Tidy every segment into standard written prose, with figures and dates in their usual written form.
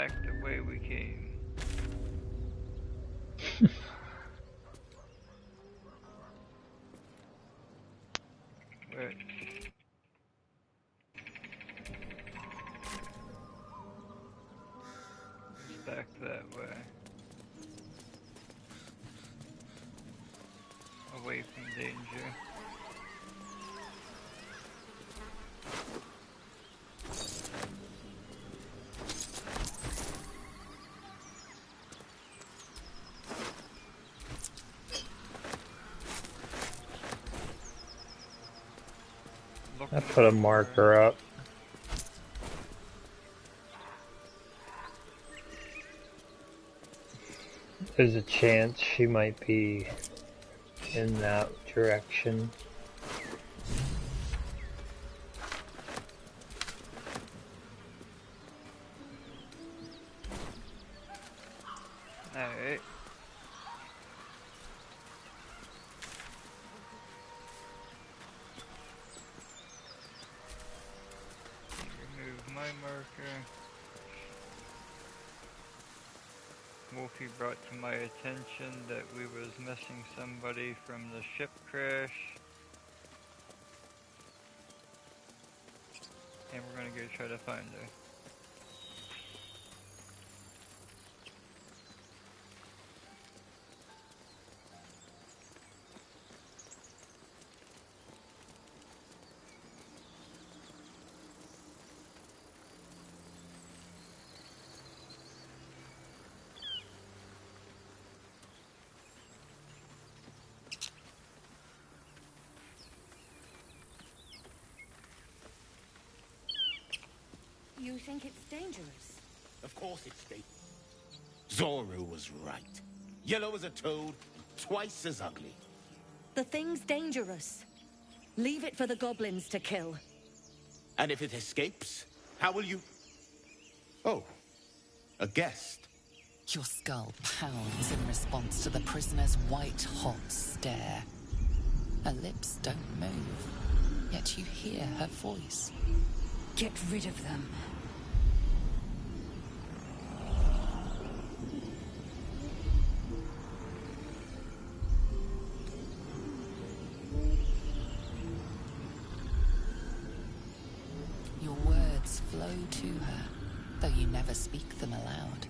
back the way we came. Wait. Back that way. Away from danger. I put a marker up. There's a chance she might be in that direction. Alright. Remove my marker. Wolfie brought to my attention that we was missing somebody from the ship crash. And we're gonna go try to find her. You think it's dangerous? Of course it's dangerous. Zoru was right. Yellow as a toad, twice as ugly. The thing's dangerous. Leave it for the goblins to kill. And if it escapes, how will you... Oh, a guest. Your skull pounds in response to the prisoner's white-hot stare. Her lips don't move, yet you hear her voice. Get rid of them. Your words flow to her, though you never speak them aloud.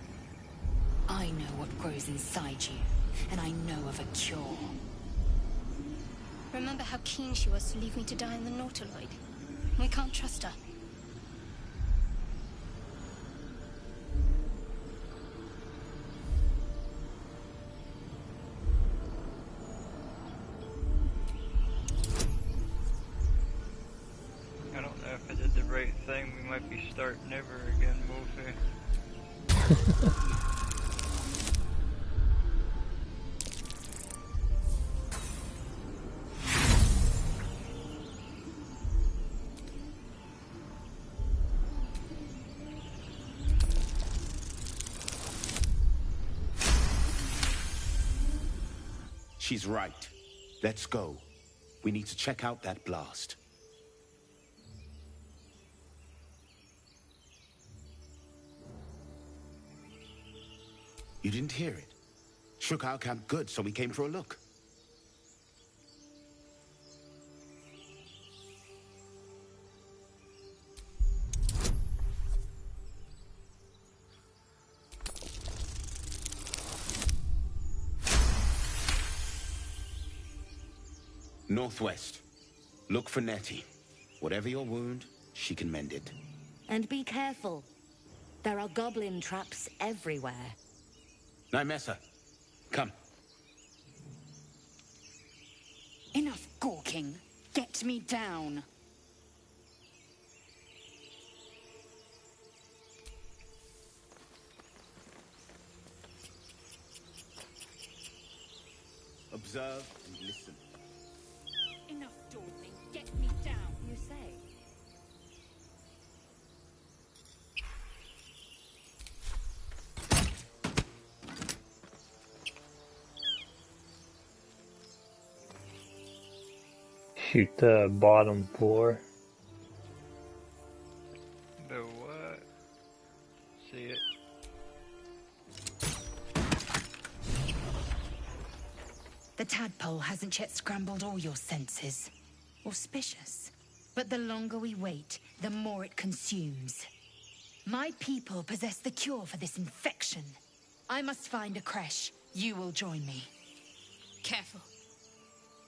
I know what grows inside you, and I know of a cure. Remember how keen she was to leave me to die in the Nautiloid? We can't trust her. I don't know if I did the right thing. We might be starting over again, Wolfie. She's right. Let's go. We need to check out that blast. You didn't hear it? Shook our camp good, so we came for a look. Northwest. Look for Nettie. Whatever your wound, she can mend it. And be careful. There are goblin traps everywhere. Nymessa, come. Enough gawking. Get me down. Observe and listen. Enough dawdling. Get me down, you say? Shoot the bottom floor. The what? See it? hasn't yet scrambled all your senses. Auspicious. But the longer we wait, the more it consumes. My people possess the cure for this infection. I must find a creche. You will join me. Careful.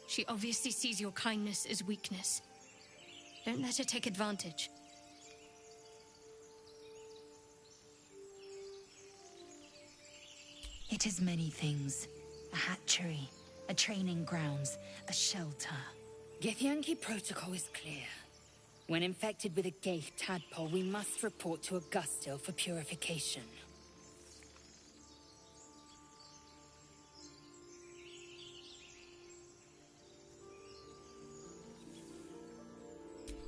She obviously sees your kindness as weakness. Don't let her take advantage. It is many things. A hatchery, a training grounds, a shelter. Githyanki protocol is clear. When infected with a Gaith tadpole, we must report to Augustil for purification.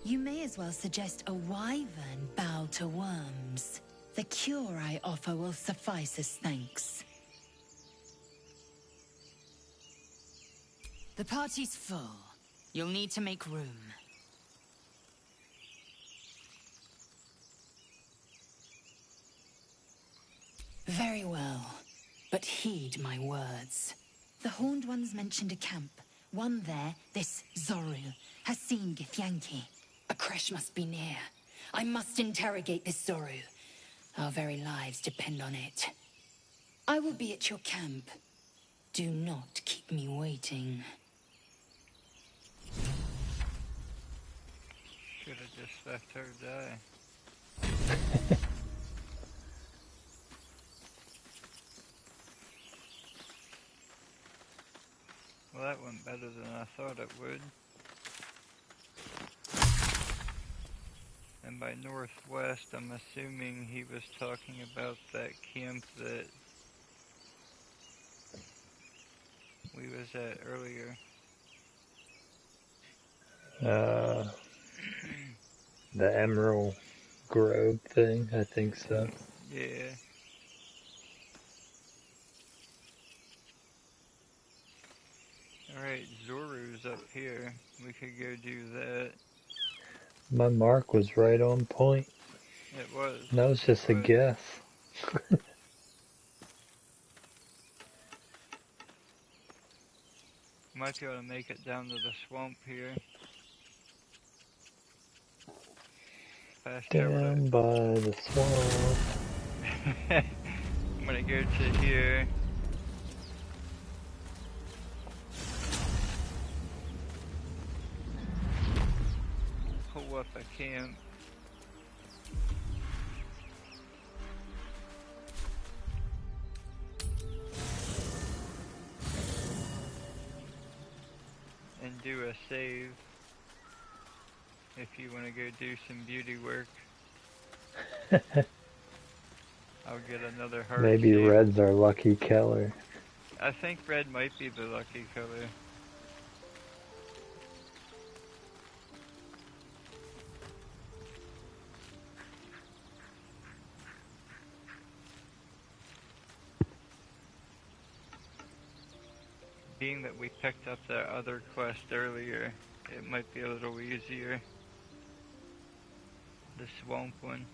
You may as well suggest a wyvern bow to worms. The cure I offer will suffice as thanks. The party's full. You'll need to make room. Very well, but heed my words. The Horned Ones mentioned a camp. One there, this Zoru, has seen Githyanki. A creche must be near. I must interrogate this Zoru. Our very lives depend on it. I will be at your camp. Do not keep me waiting. Should have just left her die. Well, that went better than I thought it would. And by northwest, I'm assuming he was talking about that camp that we was at earlier. The Emerald Grove thing, I think so. Yeah. Alright, Zoru's up here. We could go do that. My mark was right on point. It was. That was just a guess. Might be able to make it down to the swamp here. Down by the swamp. I'm gonna go to here. Pull up a camp. And do a save. If you want to go do some beauty work. I'll get another heart. Maybe save. red's our lucky color. I think red might be the lucky color. Being that we picked up that other quest earlier, it might be a little easier. The swamp one.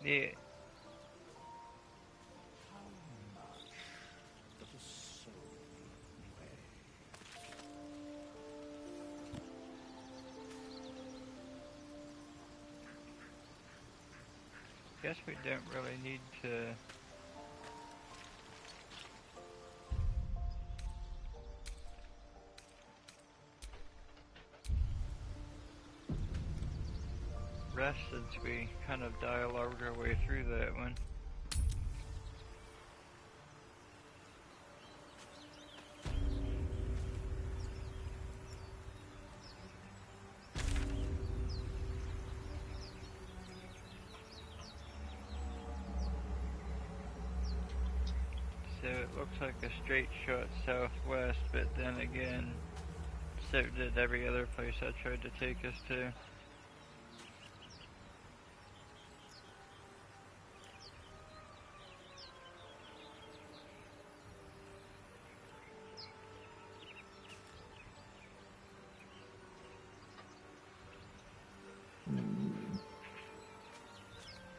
Yeah. Guess we don't really need to rest since we kind of dialogued our way through that one. it looks like a straight shot southwest, but then again, so did every other place I tried to take us to.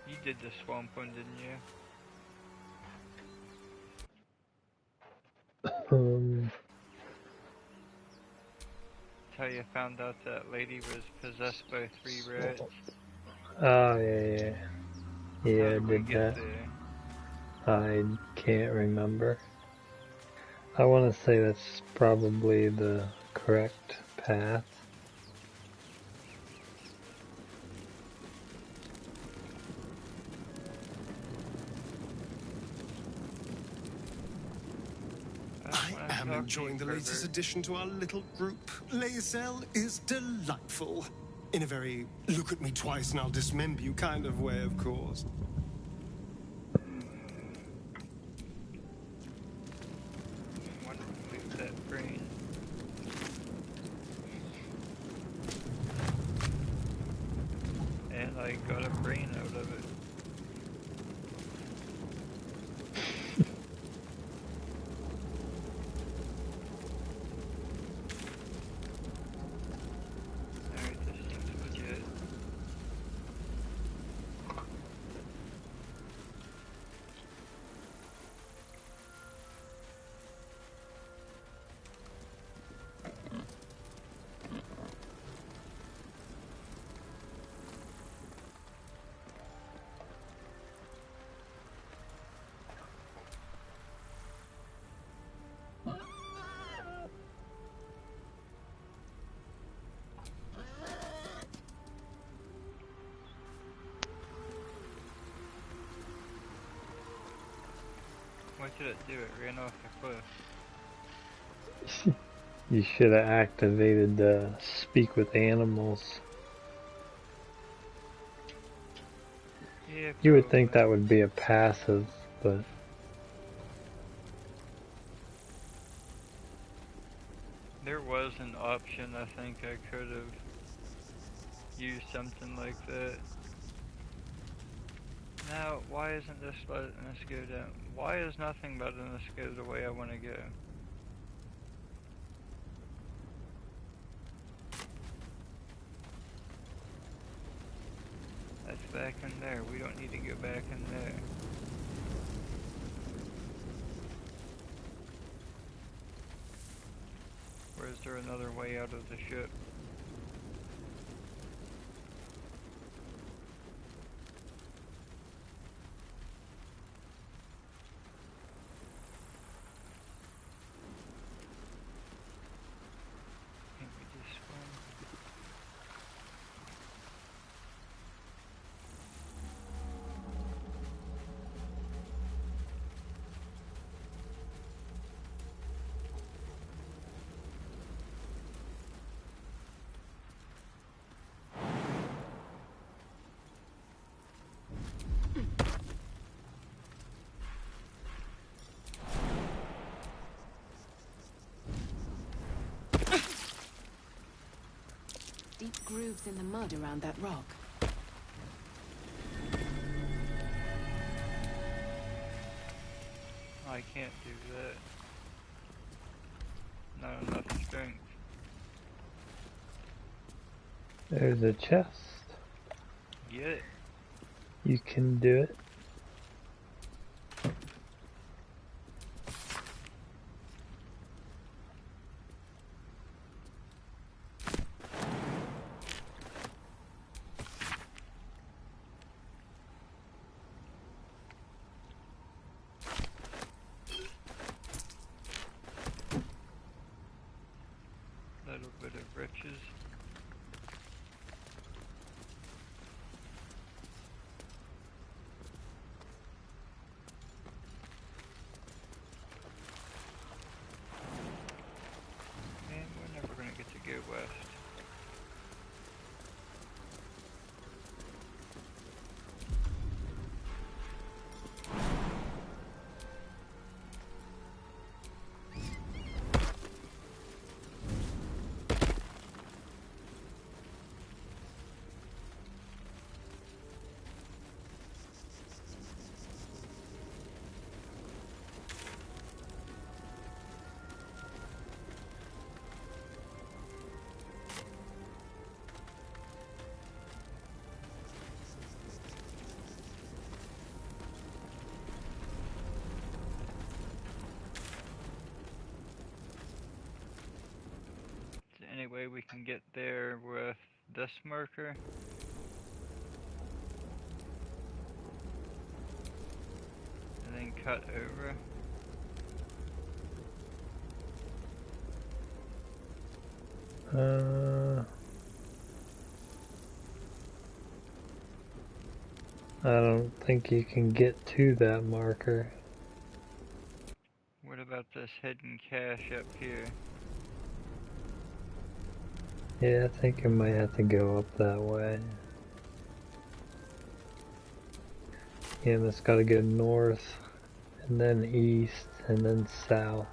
You did the swamp one, didn't you? How you found out that lady was possessed by 3 rats? Oh, yeah. Yeah, I How did we did get that. there? I can't remember. I want to say that's probably the correct path. I am enjoying the latest addition to our little group. Lae'zel is delightful. In a very look at me twice and I'll dismember you kind of way, of course. Why don't we leave that brain? And I got a brain out of it. Alright, this seems legit. What did it do? It ran off the cliff. You should have activated the speak with animals. Yeah, You would think that would be a passive, but... There was an option, I think I could have used something like that. Now, why isn't this letting us go down? Why is nothing letting us go the way I want to go? That's back in there. We don't need to go back in there. Or is there another way out of the ship? Can't we just swim? Deep grooves in the mud around that rock. I can't do that. Not enough strength. There's a chest. Get it. You can do it. Little bit of riches. And we're never gonna get to go west. way we can get there with this marker? And then cut over? I don't think you can get to that marker. What about this hidden cache up here? Yeah, I think you might have to go up that way. Yeah, and it's got to go north, and then east, and then south.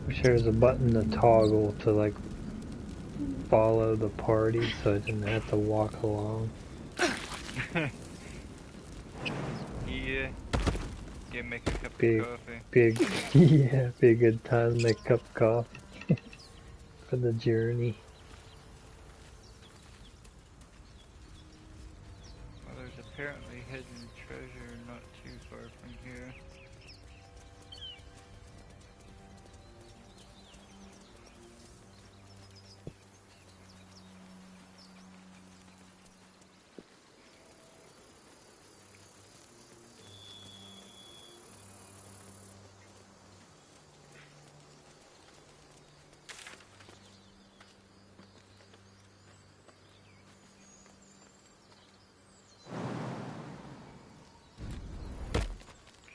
Wish there was a button to toggle to like follow the party so I didn't have to walk along. Yeah. Yeah, make a cup of coffee. Yeah, be a good time to make a cup of coffee for the journey. Well, there's apparently hidden treasure not too far from here.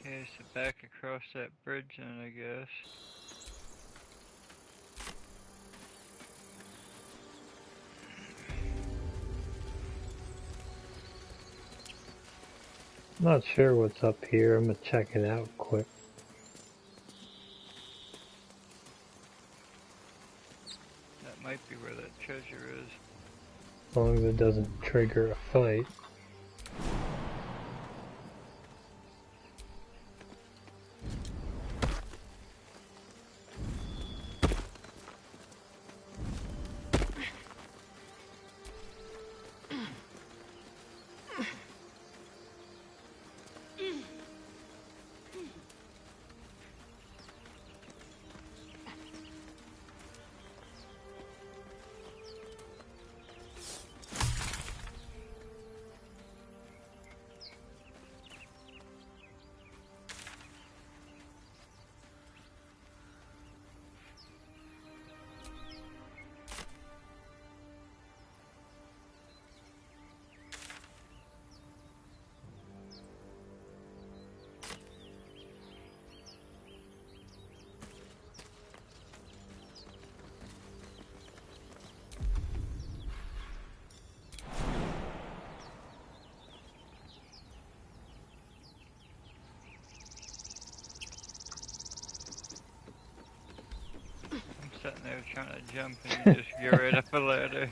Okay, so back across that bridge then, I guess. Not sure what's up here. I'm gonna check it out quick. That might be where that treasure is. As long as it doesn't trigger a fight. Sitting there trying to jump and you just get right up a ladder.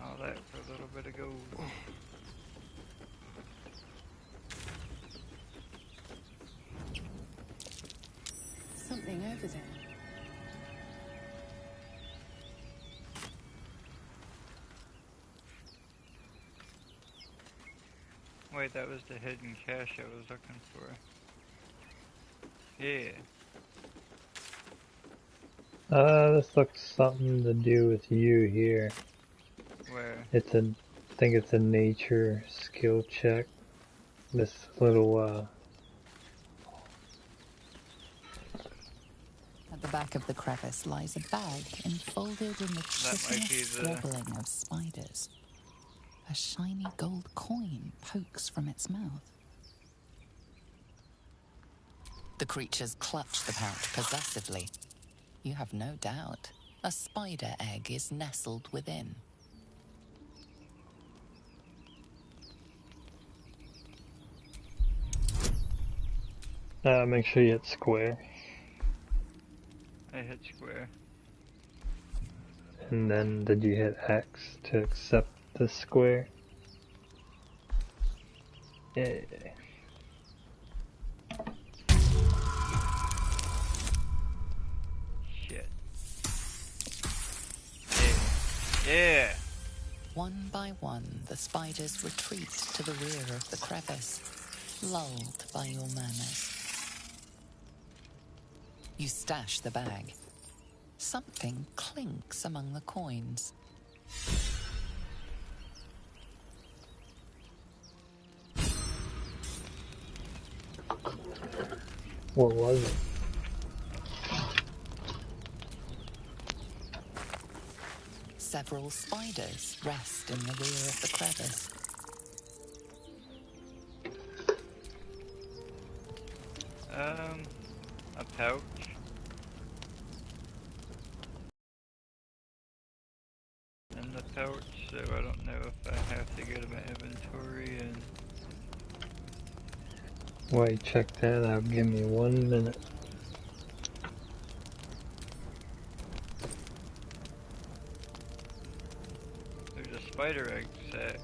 All that for a little bit of gold. Something over there. Wait, that was the hidden cache I was looking for. Yeah. This looks something to do with you here. Where? It's a, I think it's a nature skill check. This little, At the back of the crevice lies a bag enfolded in the chitinous swabbling of spiders. A shiny gold coin pokes from its mouth. The creatures clutch the pouch possessively. You have no doubt A spider egg is nestled within. Make sure you hit square. I hit square. And then did you hit X to accept the square? Yeah. Shit. Yeah. One by one, the spiders retreat to the rear of the crevice, lulled by your murmurs. You stash the bag. Something clinks among the coins. What was it? Several spiders rest in the rear of the crevice. A pouch. In the pouch, so I don't know if I have to go to my inventory and... Wait, check that out. Give me 1 minute. There's a spider egg sack.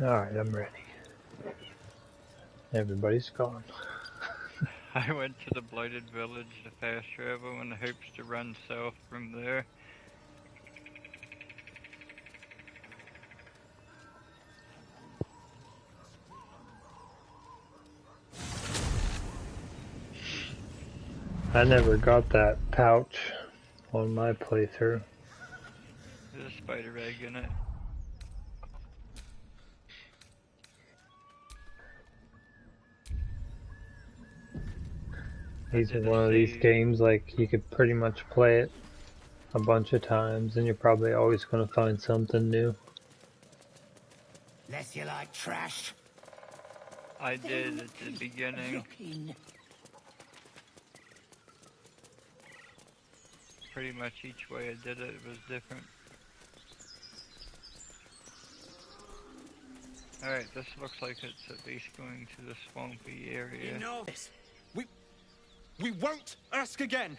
Alright, I'm ready. Everybody's gone. I went to the Blighted Village to fast travel in the hopes to run south from there. I never got that pouch on my playthrough. There's a spider egg in it. These are one of these games, like, you could pretty much play it a bunch of times and you're probably always going to find something new. Less you like trash. I did at the beginning. Pretty much each way I did it was different. Alright, this looks like it's at least going to the swampy area. Enough! We won't ask again!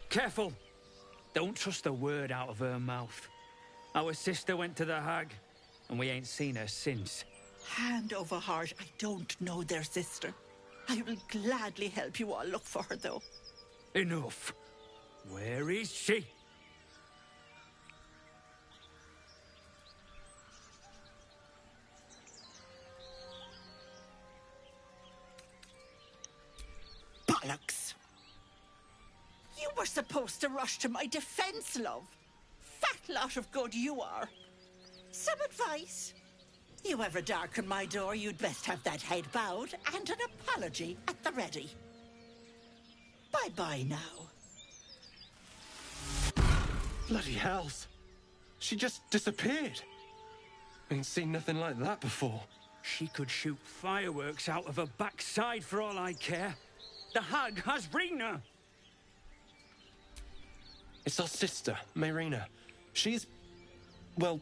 Careful! Don't trust a word out of her mouth. Our sister went to the hag, and we ain't seen her since. Hand over heart, I don't know their sister. I will gladly help you all look for her, though. Enough! Where is she? Bollocks! You were supposed to rush to my defense, love. Fat lot of good you are. Some advice? You ever darken my door, you'd best have that head bowed and an apology at the ready. Bye-bye now. Bloody hells. She just disappeared. Ain't seen nothing like that before. She could shoot fireworks out of her backside for all I care. The hag has Rena! It's our sister, Mayrina. She's... well...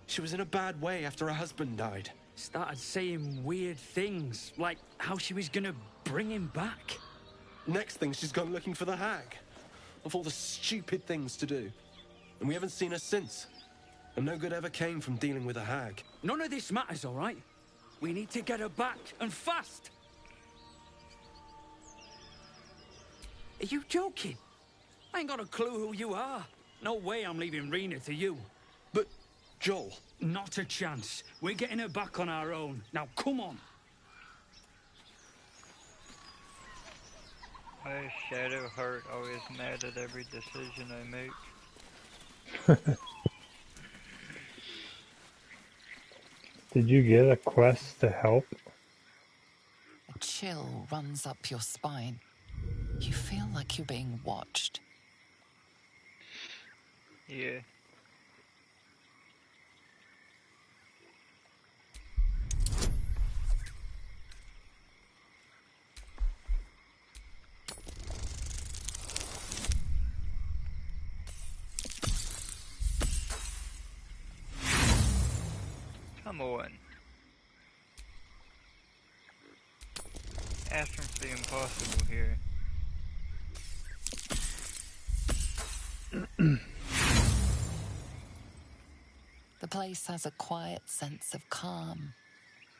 she was in a bad way after her husband died. Started saying weird things, like how she was gonna bring him back. Next thing, she's gone looking for the hag. Of all the stupid things to do. And we haven't seen her since. And no good ever came from dealing with a hag. None of this matters, all right? We need to get her back, and fast! Are you joking? I ain't got a clue who you are. No way I'm leaving Rena to you. But, Joel... Not a chance. We're getting her back on our own. Now, come on. My shadow heart always mad at every decision I make. Did you get a quest to help? A chill runs up your spine. You feel like you're being watched. Yeah. Come on. Asking for the impossible here. The place has a quiet sense of calm.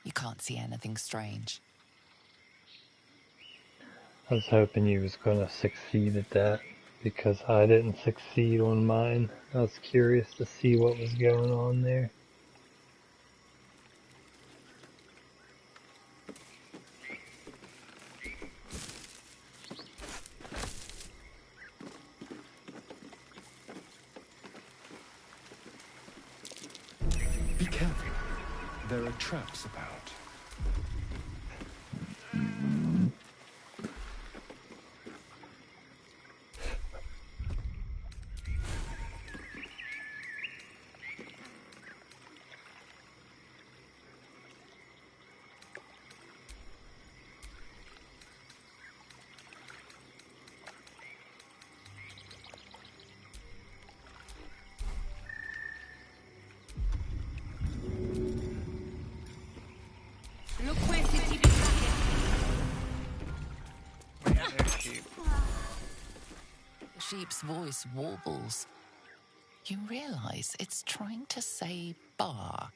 You can't see anything strange. I was hoping you was gonna succeed at that, because I didn't succeed on mine. I was curious to see what was going on there. Be careful. There are traps about. The sheep's voice warbles. You realize it's trying to say bar.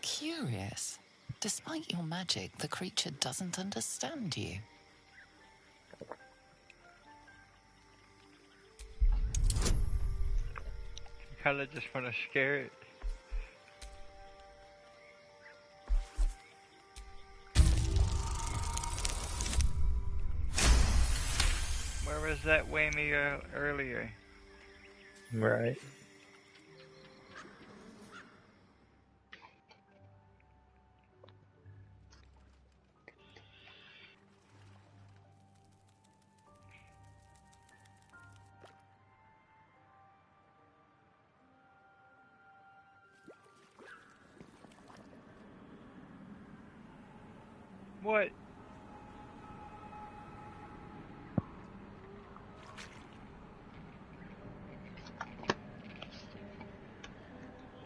Curious. Despite your magic, the creature doesn't understand you. Kinda just wanna scare it. Where was that whammy earlier? Right. What?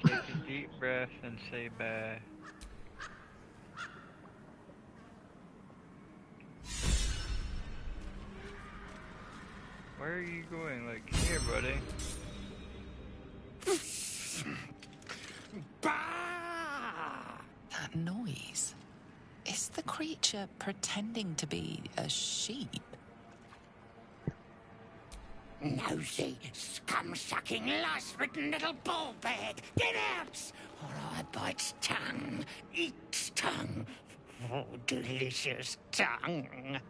Take a deep breath and say bye. Where are you going? Like, here, buddy. That noise. Is the creature pretending to be a sheep? Nosy, scum-sucking, lice-ridden little ball-bag! Get out! Or I bite tongue, eat tongue. Oh, delicious tongue.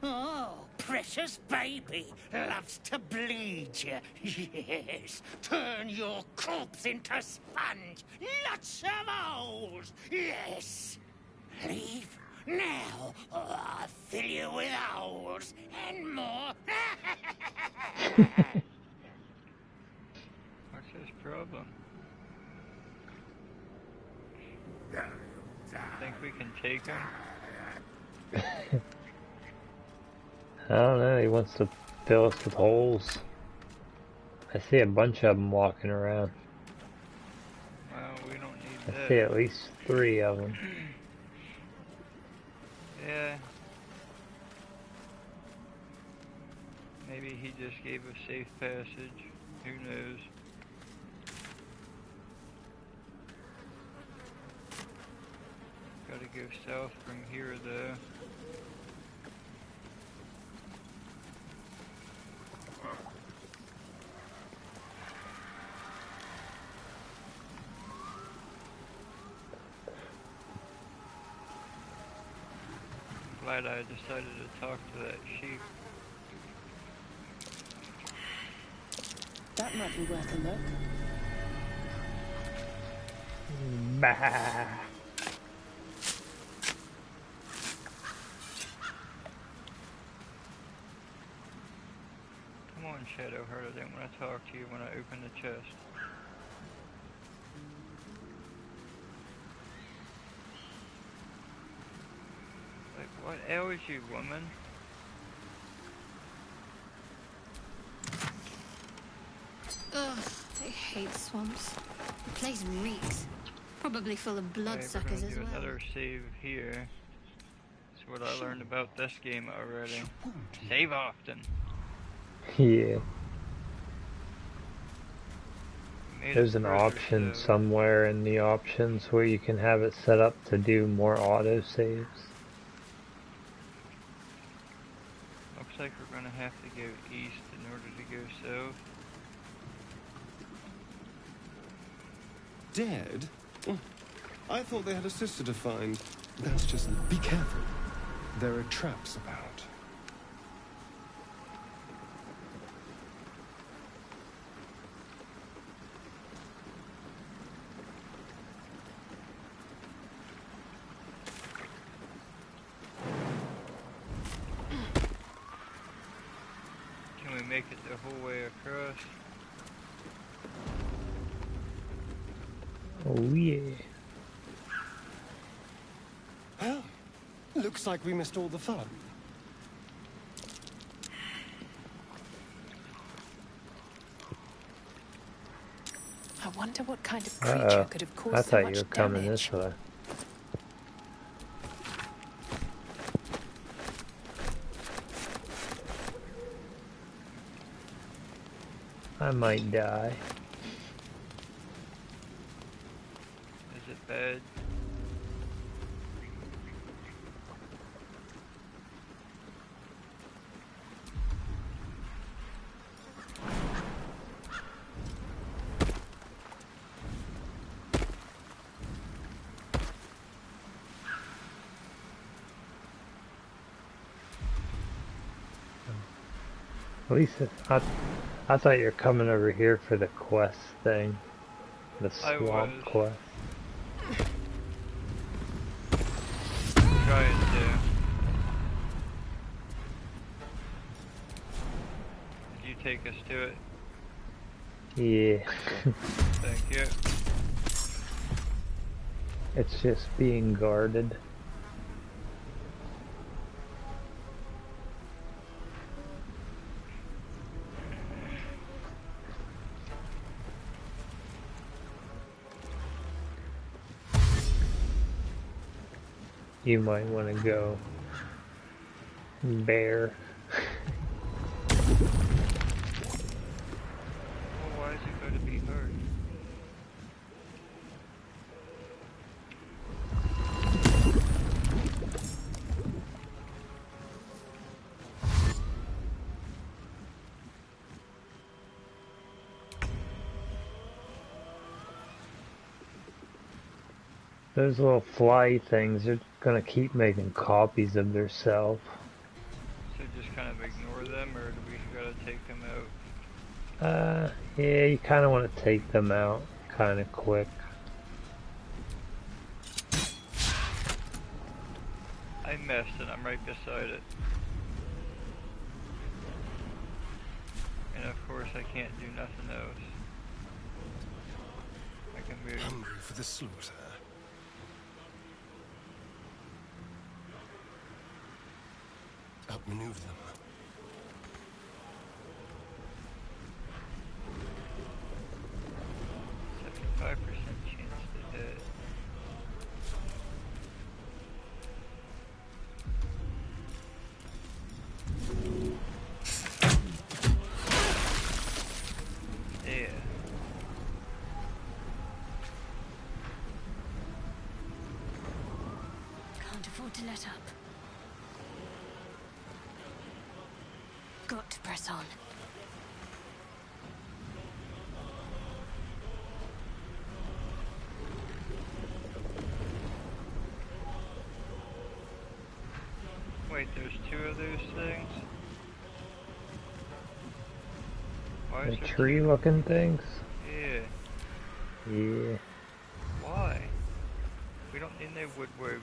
Oh, precious baby loves to bleed you. Yes, turn your corpse into sponge. Lots of holes. Yes. Leave Now, I'll fill you with owls and more. What's his problem? Think we can take him? I don't know, he wants to fill us with holes. I see a bunch of them walking around. Well, we don't need I that. see at least 3 of them. Yeah. Maybe he just gave us safe passage. Who knows? Gotta go south from here though. Glad I decided to talk to that sheep. That might be worth a look. Bah. Come on, Shadowheart, I didn't want to talk to you when I opened the chest. Like, what ails you, woman? Ugh, I hate swamps. The place reeks. Probably full of bloodsuckers as do well. another save here. That's what I learned about this game already. Save often. Yeah. Made There's it an further, option so somewhere in the options where you can have it set up to do more autosaves. looks like we're gonna have to go east in order to go south. Dead? Oh, I thought they had a sister to find. That's just... Be careful. There are traps about. Can we make it the whole way across? Oh yeah. Well, looks like we missed all the fun. I wonder what kind of creature could have caused I so thought much you were coming damage. this way. I might die. Is it bad? At least I thought you were coming over here for the quest thing. The swamp quest. Trying to. Did you take us to it? Yeah. Thank you. It's just being guarded. You might want to go bear. Well, why is it going to be hard? Those little fly things are gonna keep making copies of themselves. So just kind of ignore them, or do we gotta take them out? Yeah, you kind of want to take them out kind of quick. missed and I'm right beside it. And of course I can't do nothing else. I can move. Hungry for the slaughter. Outmaneuver them. 75% chance to hit. Yeah. Can't afford to let up. Got to press on. Wait, there's two of those things? Why The is there tree looking things? Yeah. Yeah. Why? We don't need no woodworks.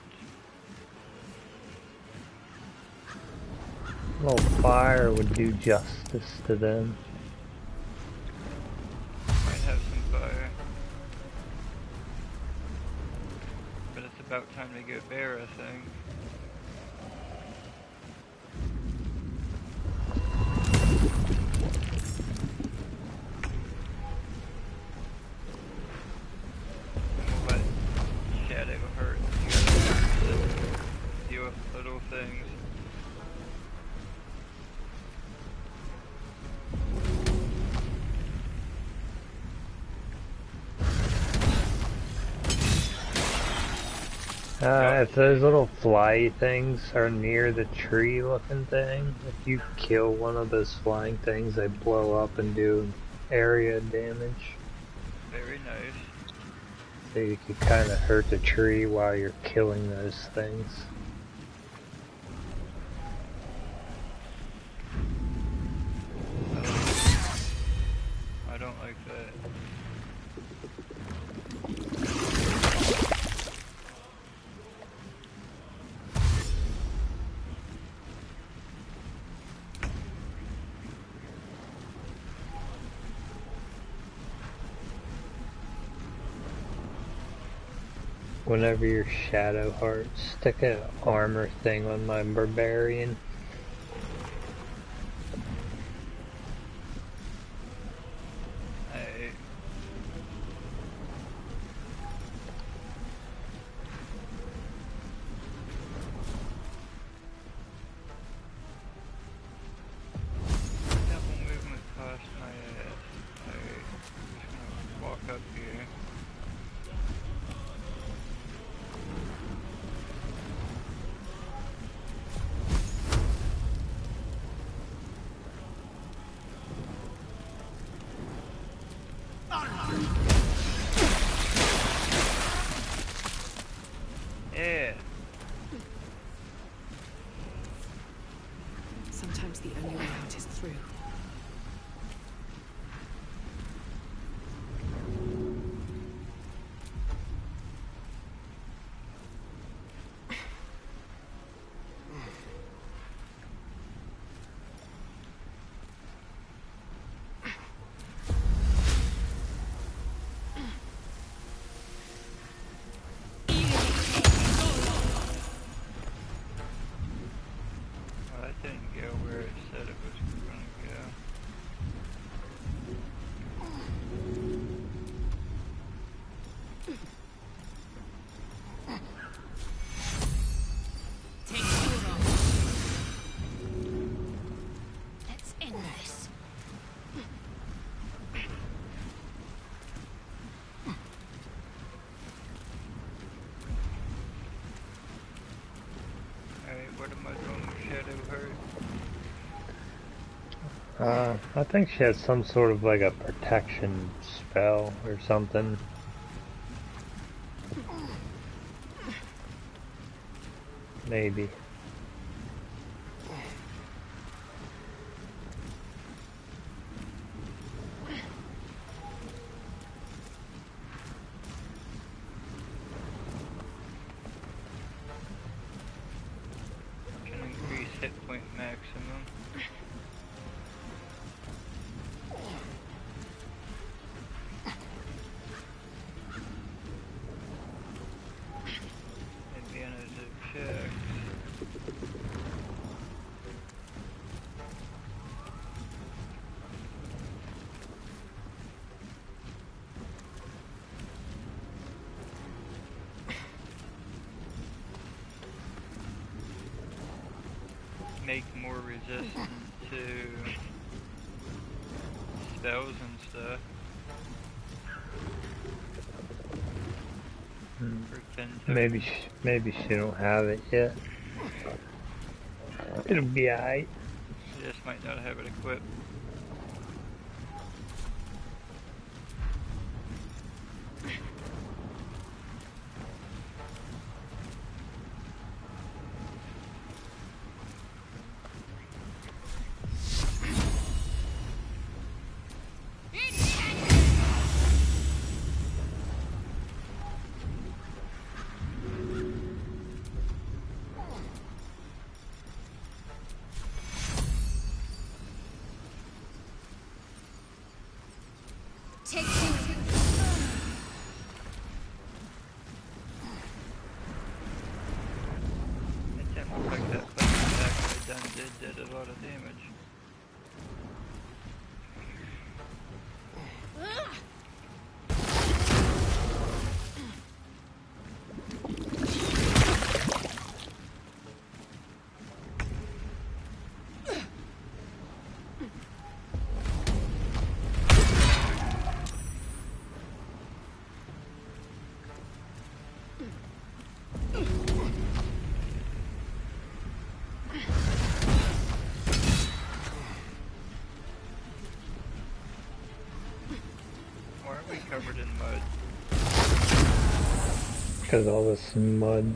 A little fire would do justice to them. Might have some fire. But it's about time to go bare, I think. We'll let Shadow hurt. Deal with little things. If those little fly things are near the tree looking thing, if you kill one of those flying things, they blow up and do area damage. Very nice. So you can kind of hurt the tree while you're killing those things. I don't like that. Whenever you're Shadow Heart, stick an armor thing on my barbarian. Hey. Double movement cost my ass. Alright, I'm just gonna walk up here. Yeah. Sometimes the only way out is through. Well, that didn't go where it said it was going to go. Take food off. Let's end this. Alright, what am I doing with Shadow Heart? I think she has some sort of like a protection spell or something. Maybe. maximum. Advantage of checks. Make more resistant to spells and stuff. Maybe she don't have it yet. It'll be alright. She just might not have it equipped. Did a lot of damage. Covered in mud. Because all this mud.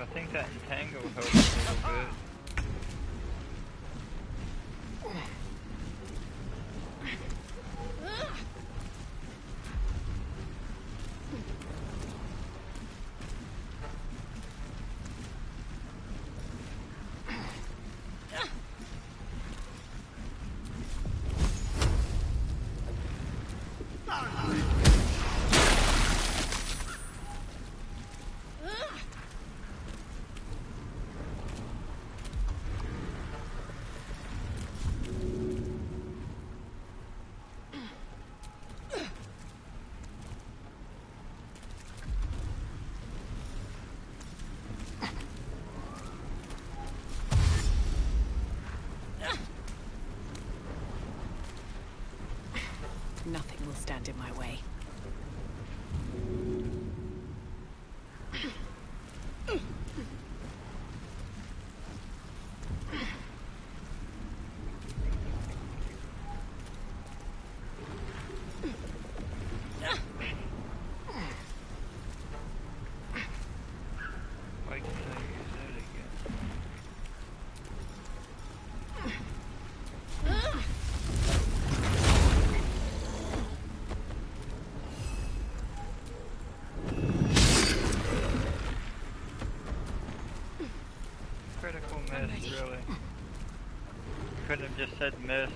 I think that entangle helps a little bit. Nothing will stand in my way. Why can't I use that again? Critical miss, really. Couldn't have just said miss.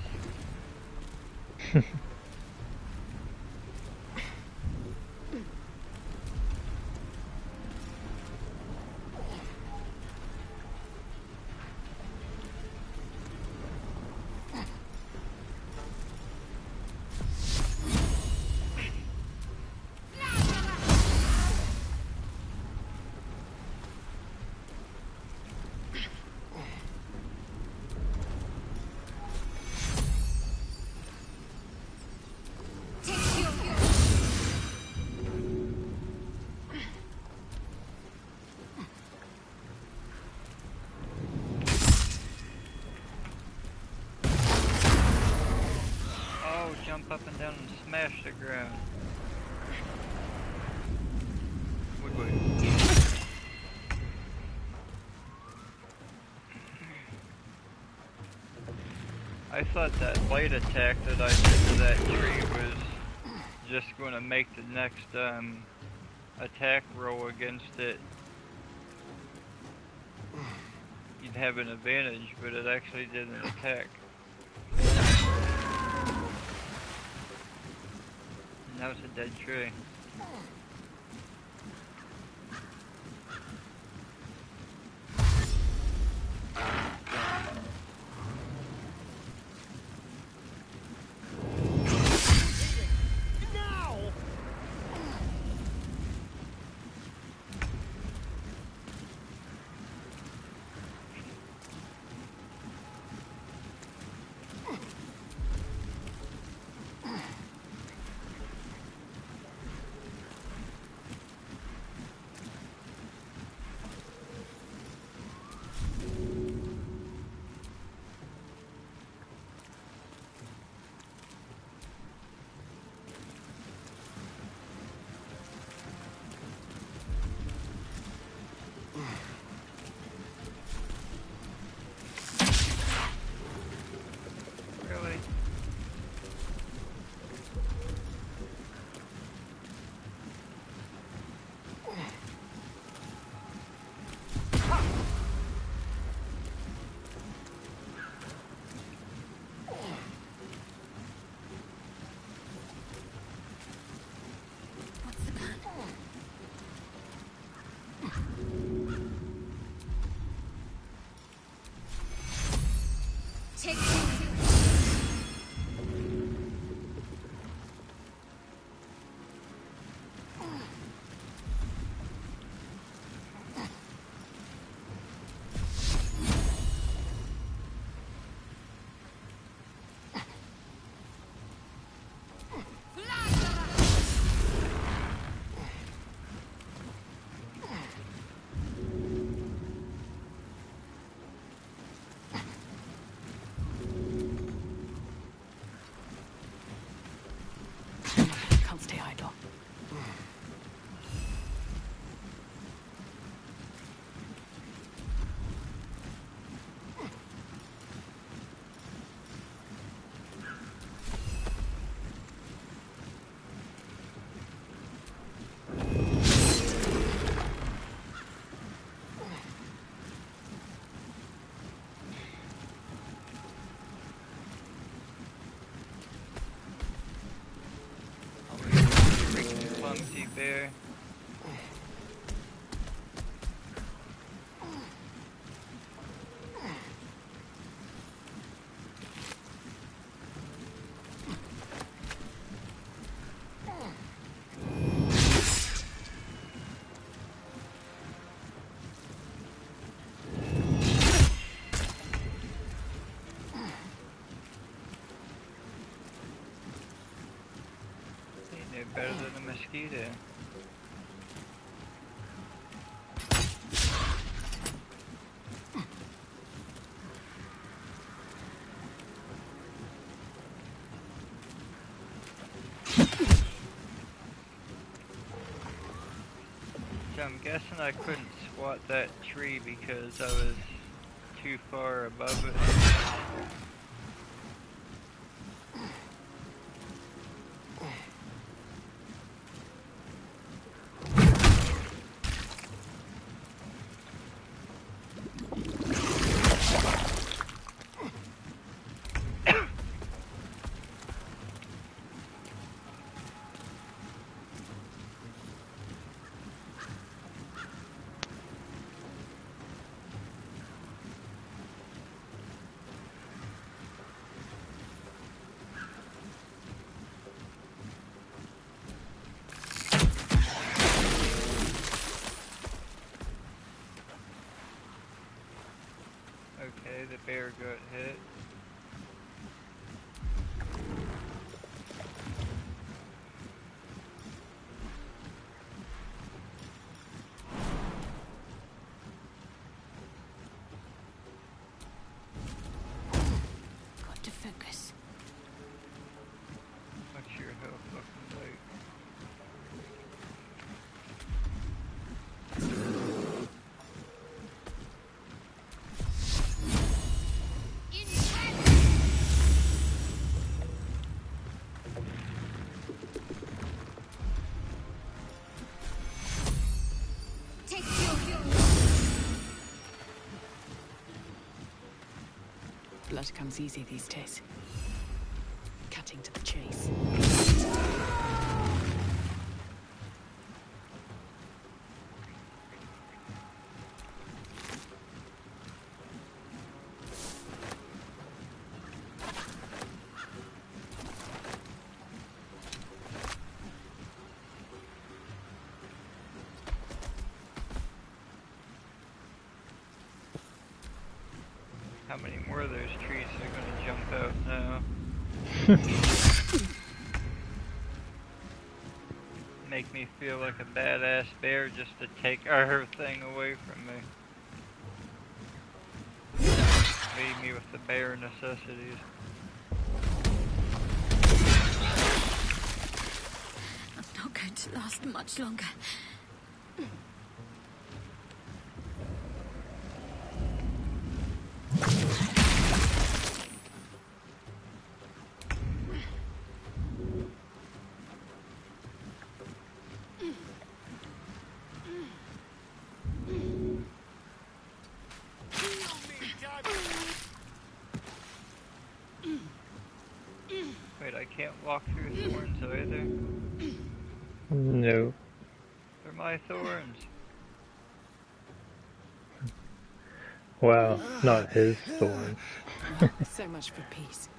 Jump up and down and smash the ground. Woodwood. I thought that blade attack that I did to that tree was just going to make the next attack roll against it, you'd have an advantage, but it actually didn't attack. And that was a dead tree. Take Can't stay idle. Clumsy bear. Ain't no better than a mosquito. So I'm guessing I couldn't swat that tree because I was too far above it. Blood comes easy these days. Cutting to the chase. How many more of those trees are gonna jump out now? Make me feel like a badass bear just to take everything away from me. Leave me with the bare necessities. I'm not going to last much longer. Wait, I can't walk through thorns either. No. They're my thorns. Well, not his thorns. So much for peace.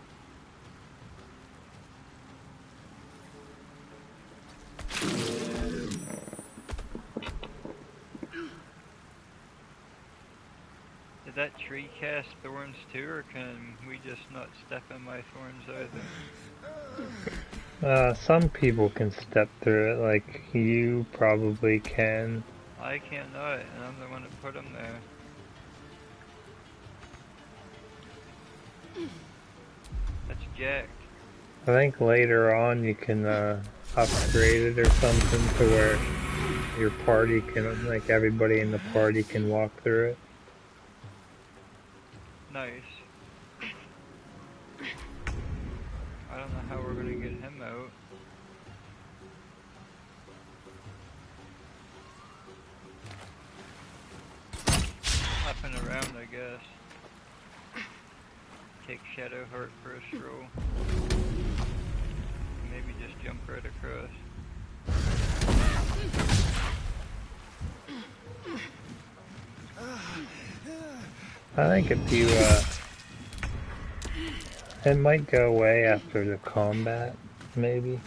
Did that tree cast thorns too, or can we just not step in my thorns either? Some people can step through it, like you probably can. I cannot, and I'm the one that put them there. That's jacked. I think later on you can upgrade it or something to where your party can, like everybody in the party can walk through it. Nice. I don't know how we're gonna get him out. Hopping around, I guess. Take Shadowheart for a stroll. Maybe just jump right across. I think if you, it might go away after the combat, maybe.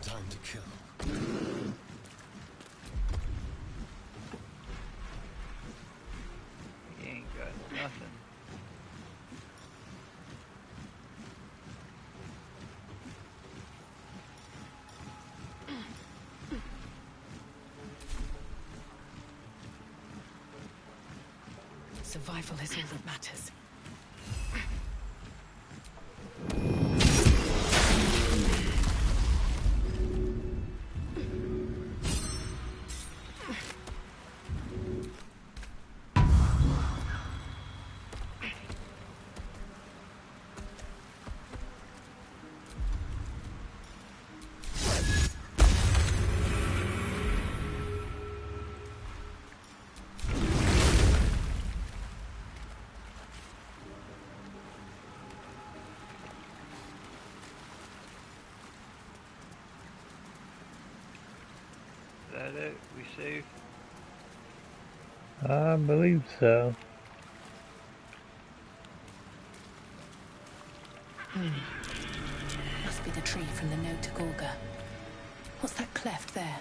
Time to kill. He ain't got nothing. Survival is all that matters. Is that it? We safe? I believe so. Must be the tree from the note to Gorga. What's that cleft there?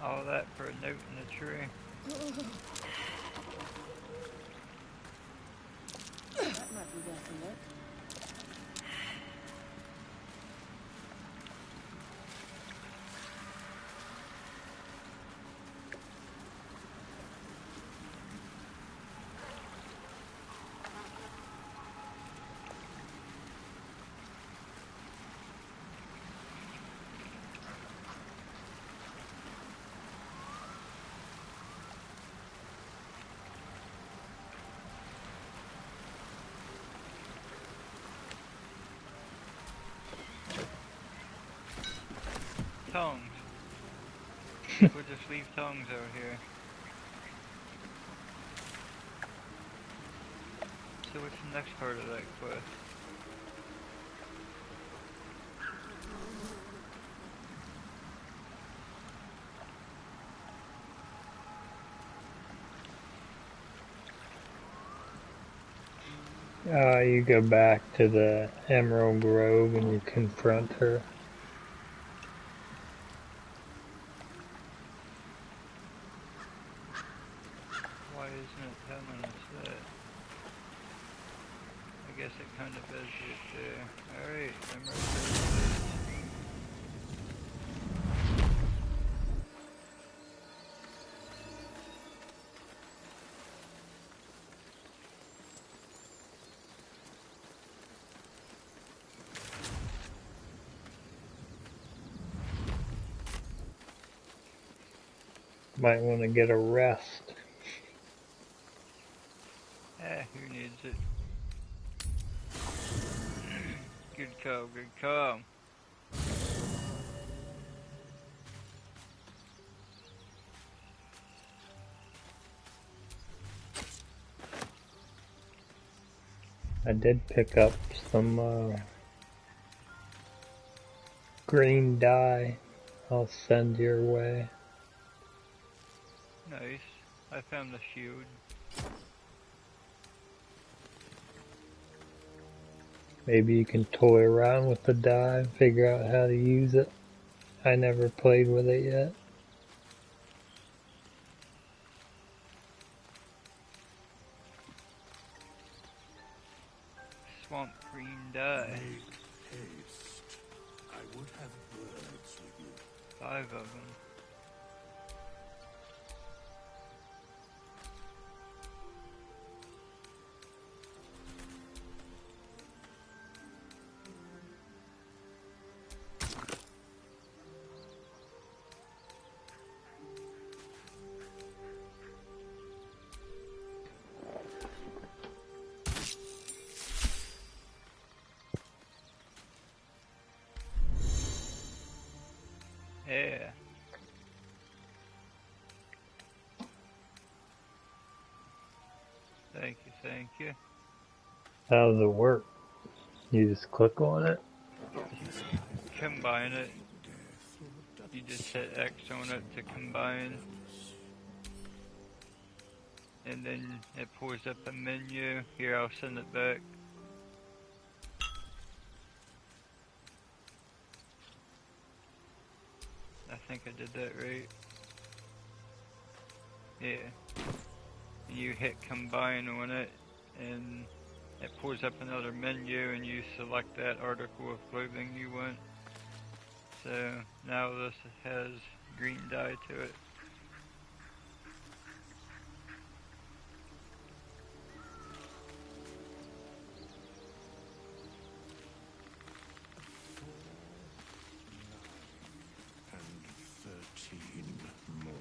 All that for a note in the tree. That might be worth a look. Tongs. We'll just leave tongs out here. So what's the next part of that quest? You go back to the Emerald Grove and you confront her. Why isn't it telling us that? I guess it kind of does it there. Alright, I'm ready for this. Might want to get a rest. Who needs it? Good call, good call. I did pick up some green dye. I'll send your way. Nice. I found the shield. Maybe you can toy around with the dye and figure out how to use it. I never played with it yet. Swamp green dye. Make haste. I would have words with you. 5 of them. Yeah. Thank you, thank you. How does it work? You just click on it? Combine it. You just hit X on it to combine. And then it pulls up a menu. Here, I'll send it back. I think I did that right. Yeah. You hit combine on it, and it pulls up another menu, and you select that article of clothing you want. So now this has green dye to it. And 13 more.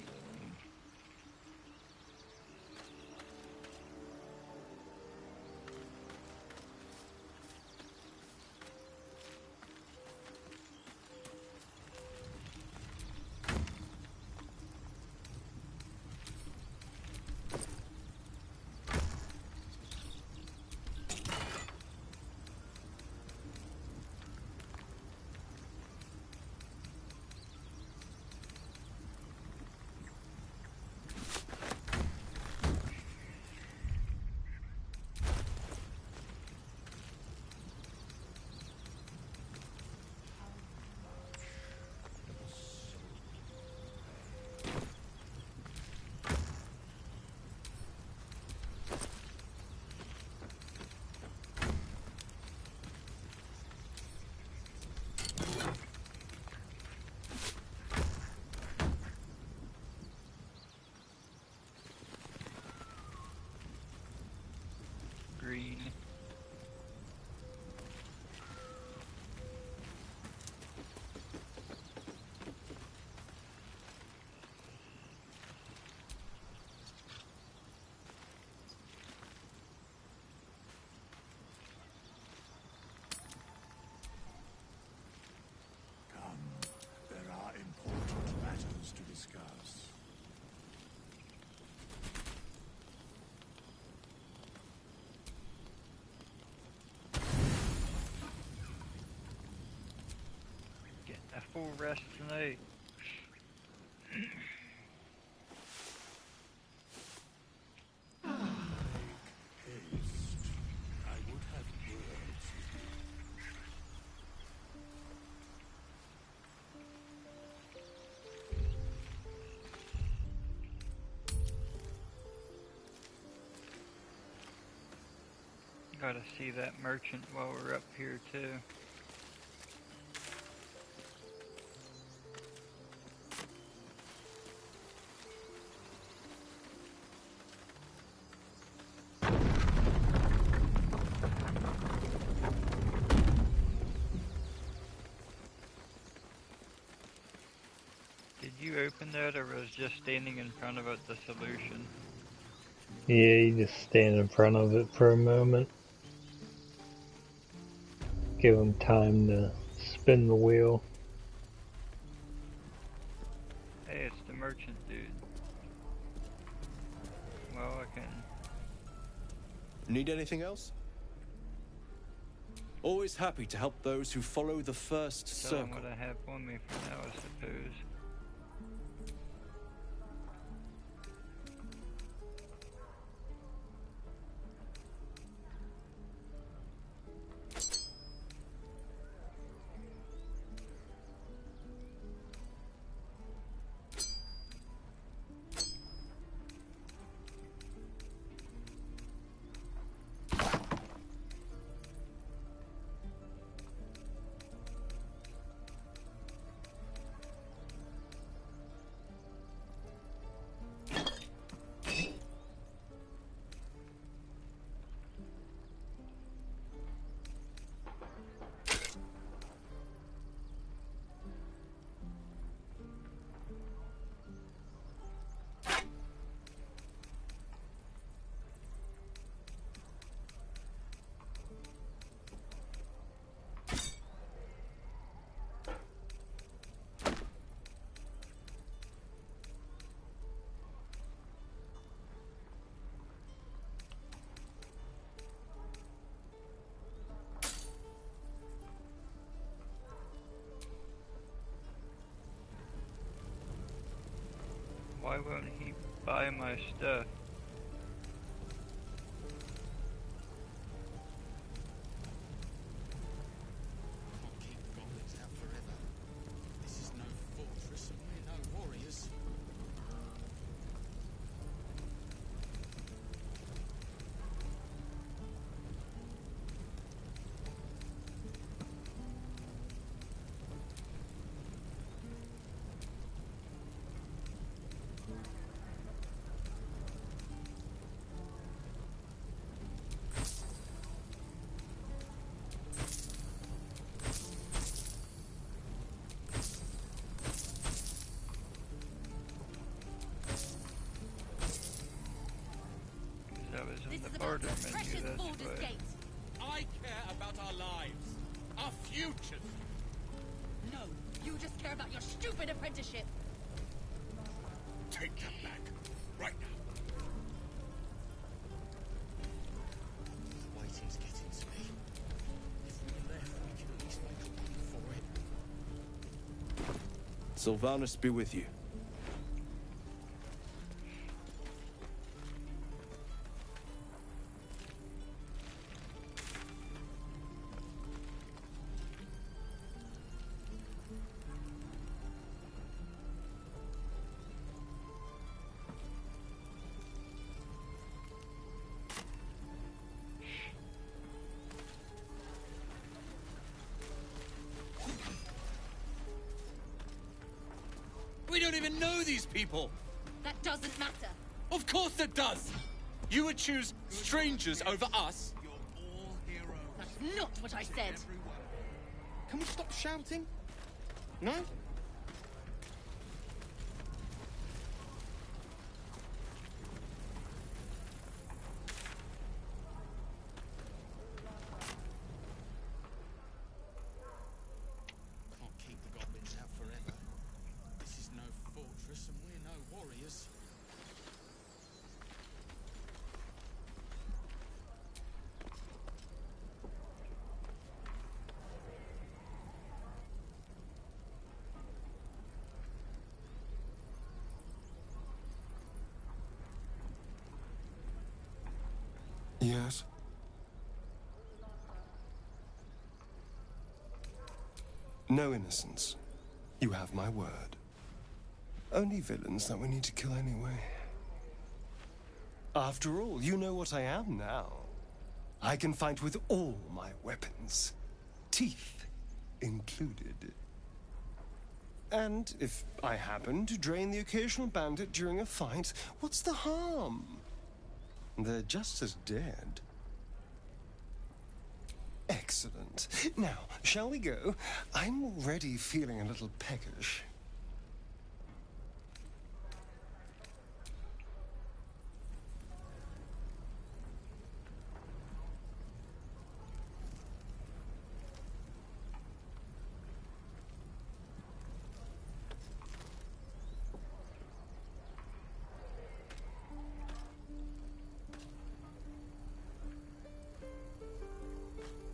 rest tonight. Gotta see that merchant while we're up here too. Did you open that, or was just standing in front of it the solution? Yeah, you just stand in front of it for a moment. Give them time to spin the wheel. Hey, it's the merchant dude. Well, I can... Need anything else? Always happy to help those who follow the first tell them circle. what I have on me for now, I suppose. Why won't he buy my stuff? The Baldur menu, that's why. I care about our lives, our futures. No, you just care about your stupid apprenticeship. Take that back, right now. The waiting's getting to me. If we left, we could at least make a run for it. Sylvanus be with you. We don't even know these people. That doesn't matter. Of course it does. You would choose strangers over us. You're all heroes. That's not what I said. Can we stop shouting? No? Yes? No innocence. You have my word. Only villains that we need to kill anyway. After all, you know what I am now. I can fight with all my weapons. Teeth included. And if I happen to drain the occasional bandit during a fight, what's the harm? They're just as dead. Excellent. Now, shall we go? I'm already feeling a little peckish.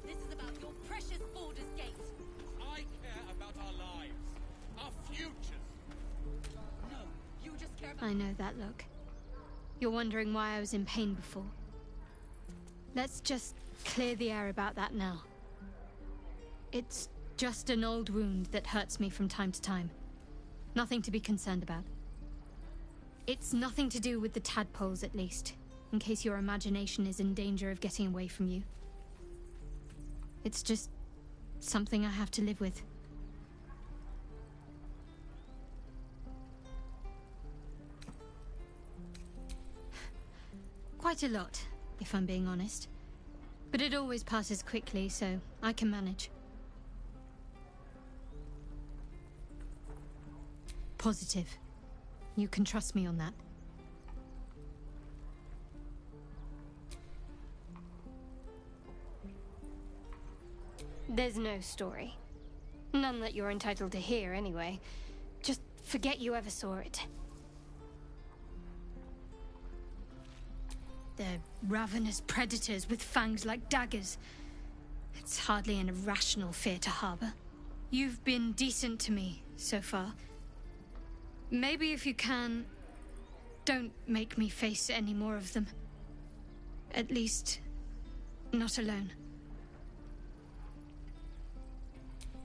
This is about your precious Baldur's Gate. I care about our lives, our futures. No, you just care about... I know that look. You're wondering why I was in pain before. Let's just clear the air about that now. It's just an old wound that hurts me from time to time. Nothing to be concerned about. It's nothing to do with the tadpoles, at least, in case your imagination is in danger of getting away from you. It's just something I have to live with. Quite a lot, if I'm being honest. But it always passes quickly, so I can manage. Positive. You can trust me on that. There's no story. None that you're entitled to hear, anyway. Just forget you ever saw it. They're ravenous predators with fangs like daggers. It's hardly an irrational fear to harbor. You've been decent to me so far. Maybe if you can, don't make me face any more of them. At least, not alone.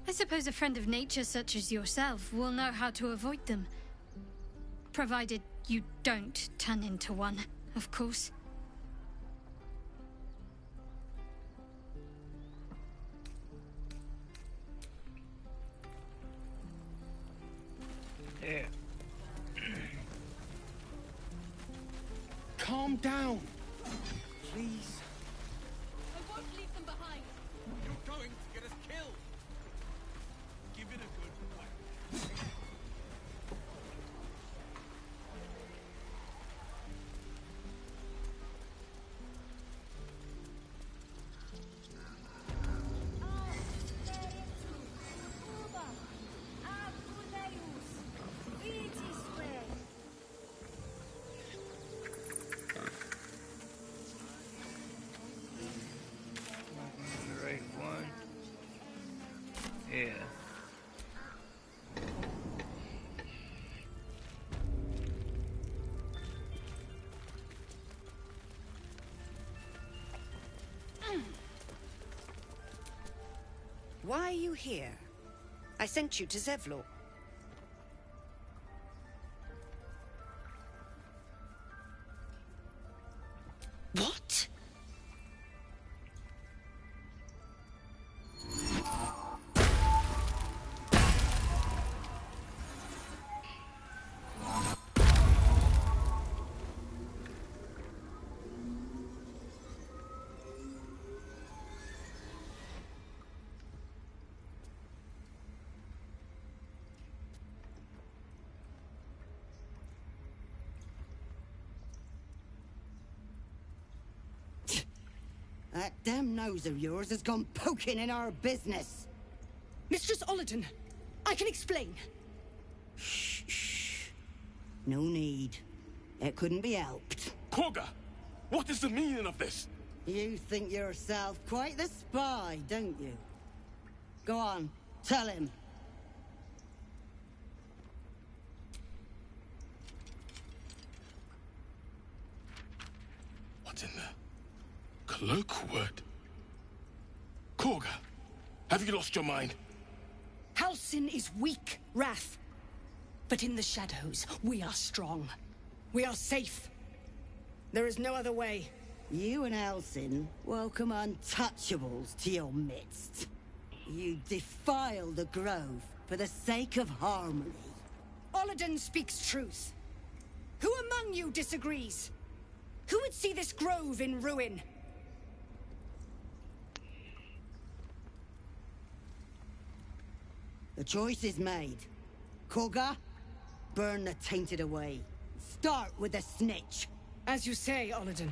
I suppose a friend of nature such as yourself will know how to avoid them. Provided you don't turn into one, of course. Yeah. Calm down. Please. I won't leave them behind. You're going to get us killed. Give it a good whack. The right one. Yeah. Why are you here? I sent you to Zevlor. What? That damn nose of yours has gone poking in our business. Mistress Ollerton, I can explain. Shh, shh. No need. It couldn't be helped. Quagga, what is the meaning of this? You think yourself quite the spy, don't you? Go on, tell him. What's in there? Cloakwood? Korga, have you lost your mind? Halsin is weak, Wrath. But in the shadows, we are strong. We are safe. There is no other way. You and Halsin welcome untouchables to your midst. You defile the grove for the sake of harmony. Oliden speaks truth. Who among you disagrees? Who would see this grove in ruin? The choice is made. Korga, burn the tainted away. Start with the snitch. As you say, Oliden.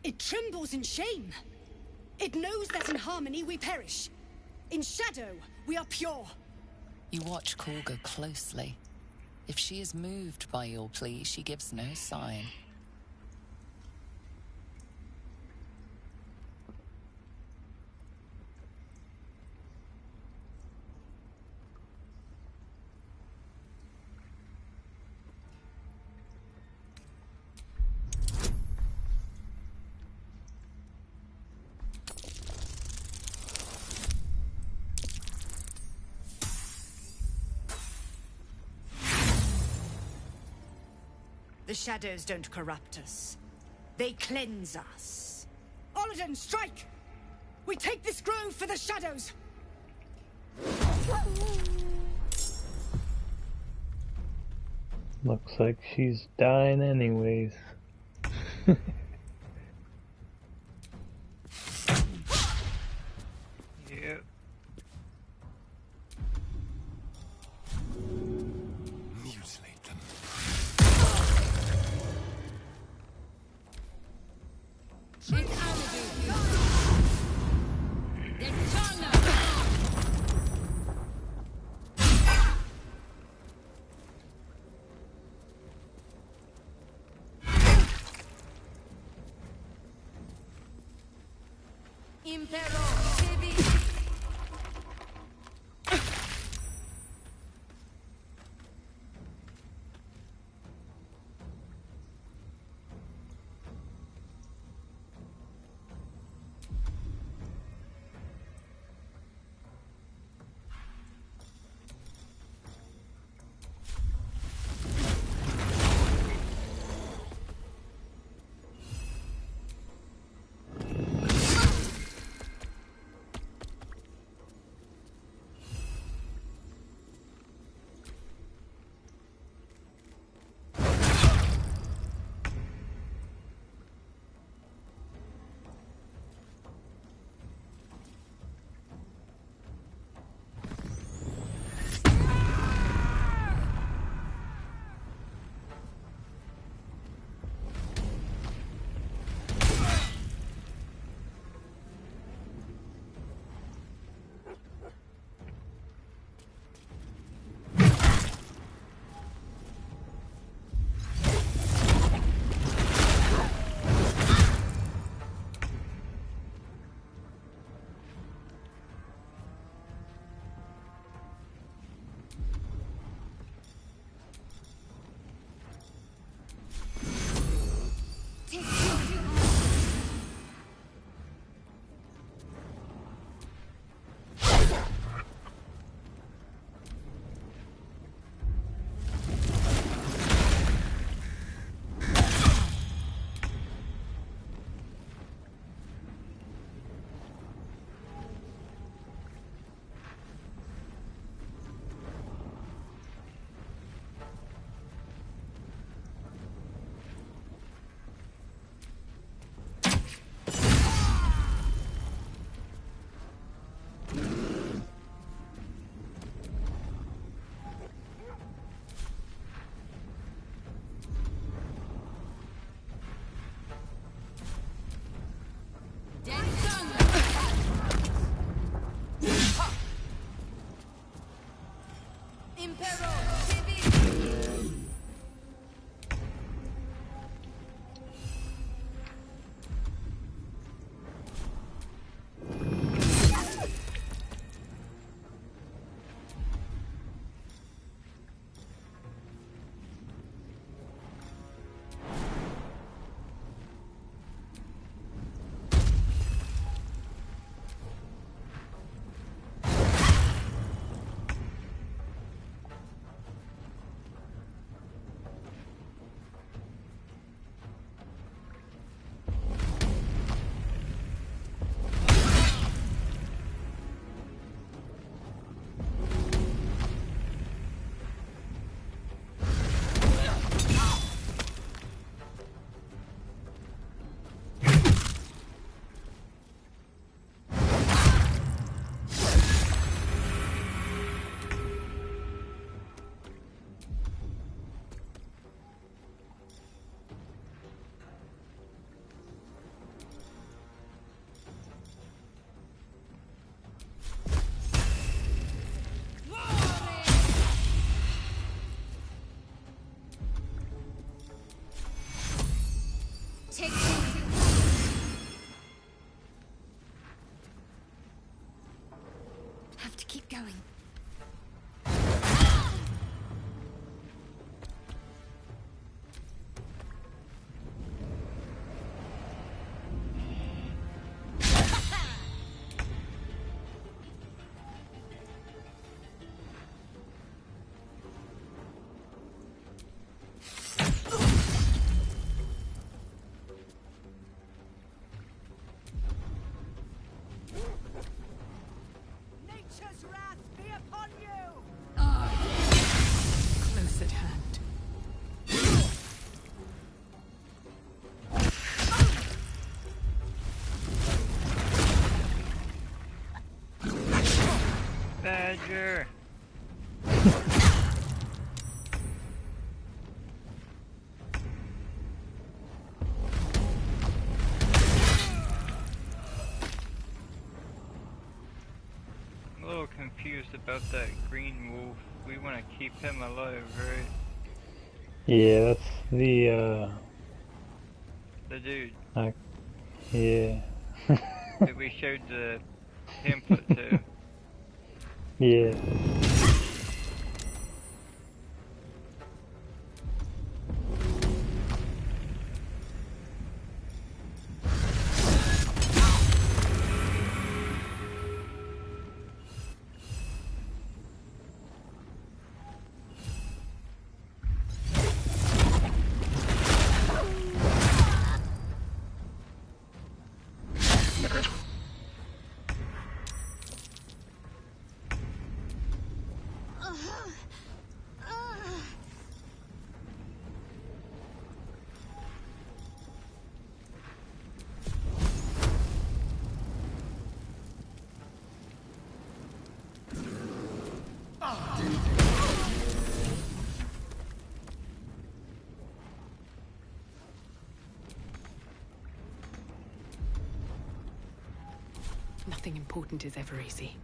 It trembles in shame. It knows that in harmony we perish. In shadow, we are pure. You watch Korga closely. If she is moved by your plea, she gives no sign. The shadows don't corrupt us. They cleanse us. Oliden, strike! We take this grove for the shadows! Looks like she's dying anyways. Yep. Mutilate them. to keep going. Nature's wrath be upon you! Close at hand. Badger! I'm a little confused about that green wolf. We want to keep him alive, right? Yeah, that's the The dude yeah. that we showed the pamphlet to. Yeah. Nothing important is ever easy.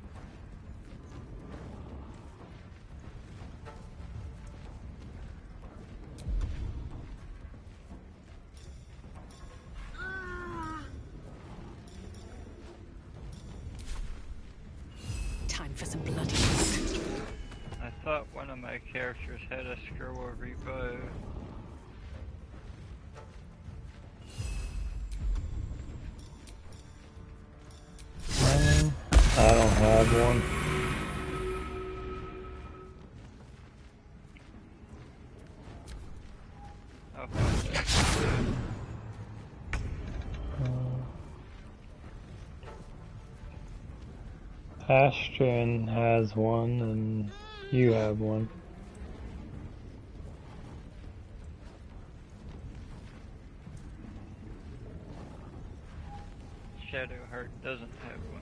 Time for some bloody. I thought one of my characters had a scroll of revive. I don't have one. Ashton has one, and you have one. Shadowheart doesn't have one.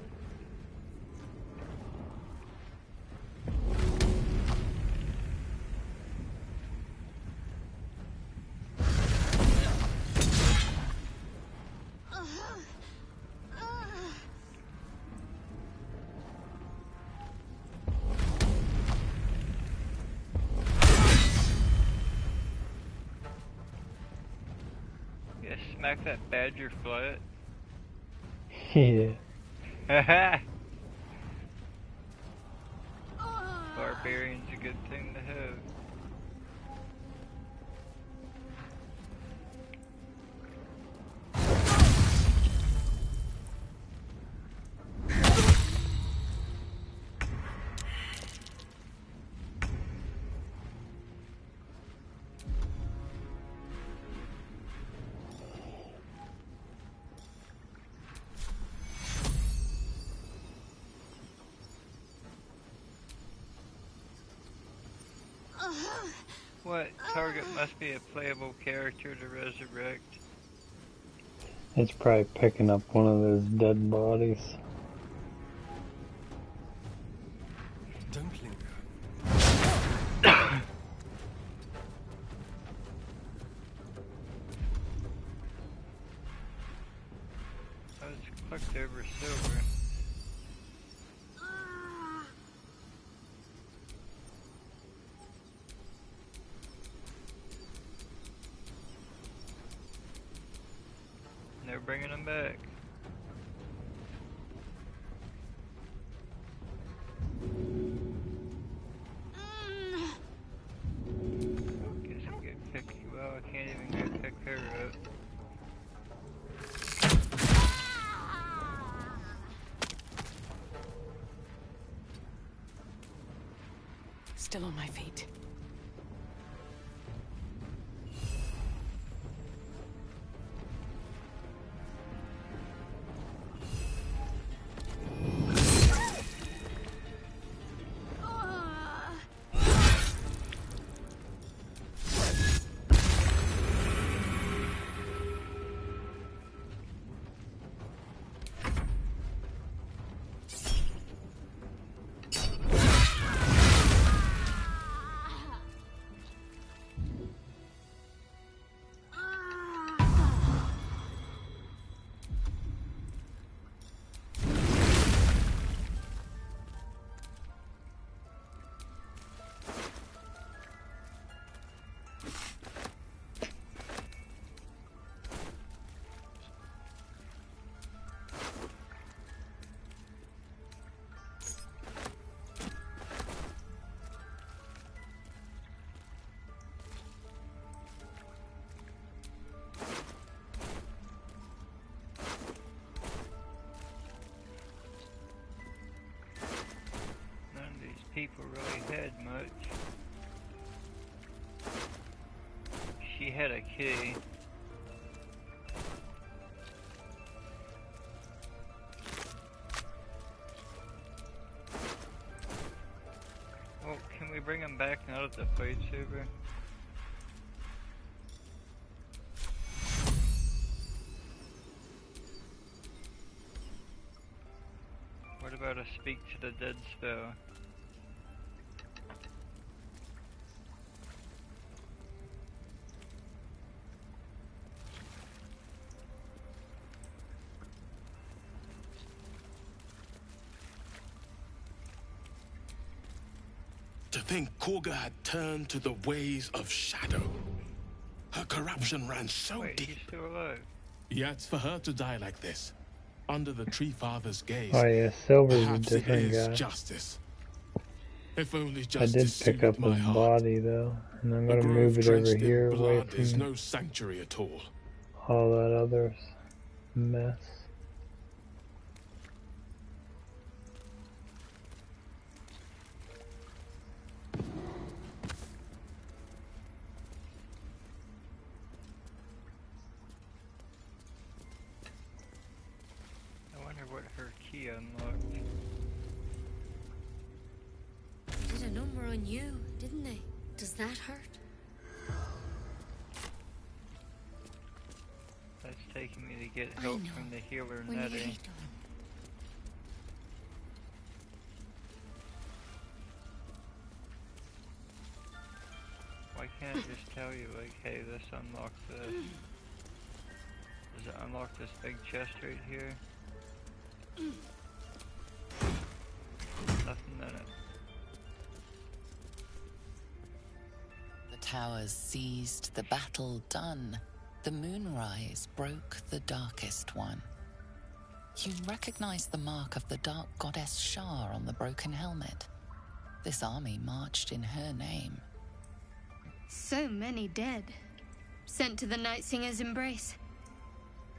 Yeah, smack that badger flat. Yeah. Haha! Barbarian's a good thing to have. What target must be a playable character to resurrect? It's probably picking up one of those dead bodies. Don't linger. I was clicked over silver. They're bringing them back. still on my feet. People really had much. She had a key. Well, can we bring him back now that the fight's over? What about a speak to the dead spell? To think Korga had turned to the ways of shadow. Her corruption ran so deep. He's still alive. Yet for her to die like this, under the Tree Father's gaze, Oh yeah, Silver's a perhaps it different is guy. justice. If only I justice did pick up soothed my his heart. body though, and I'm A gonna grove move it over drenched in here away blood is from no sanctuary at all. all that other mess. I wonder what her key unlocked. They did a number on you, didn't they? Does that hurt? That's taking me to get help from the healer Nettie. Why can't it just tell you like, hey, this unlocks this? Does it unlock this big chest right here? Nothing in it. The towers seized, the battle done. The moonrise broke the darkest one. You recognize the mark of the dark goddess Shar on the broken helmet. This army marched in her name. So many dead. Sent to the Night Singer's embrace.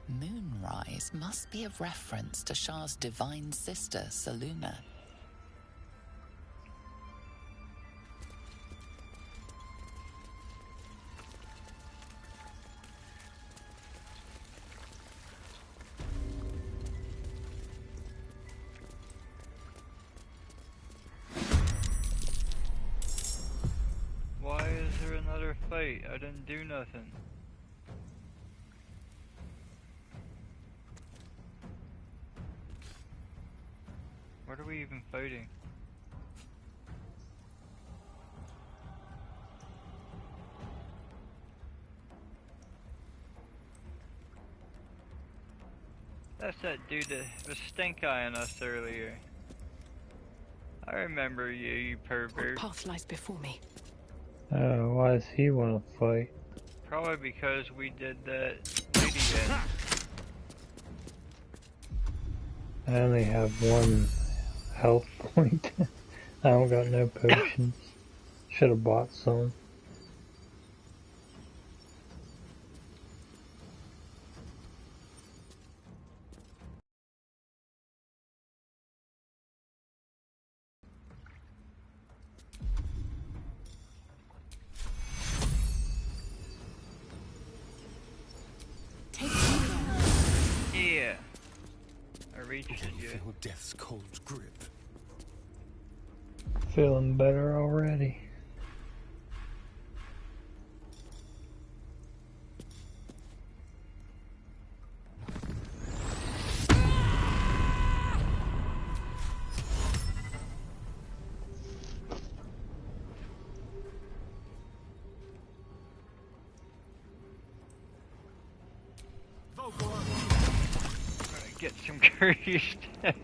Moonrise must be a reference to Shar's divine sister, Selûne. Why is there another fight? I didn't do nothing. What are we even fighting? That's that dude that was stink-eyeing us earlier. I remember you, you pervert. What path lies before me? Why does he want to fight? Probably because we did that lady in. I only have one health point. I don't got no potions. Should have bought some. reached Can it you yet. feel death's cold grip? Feeling better already. Get some greased. Let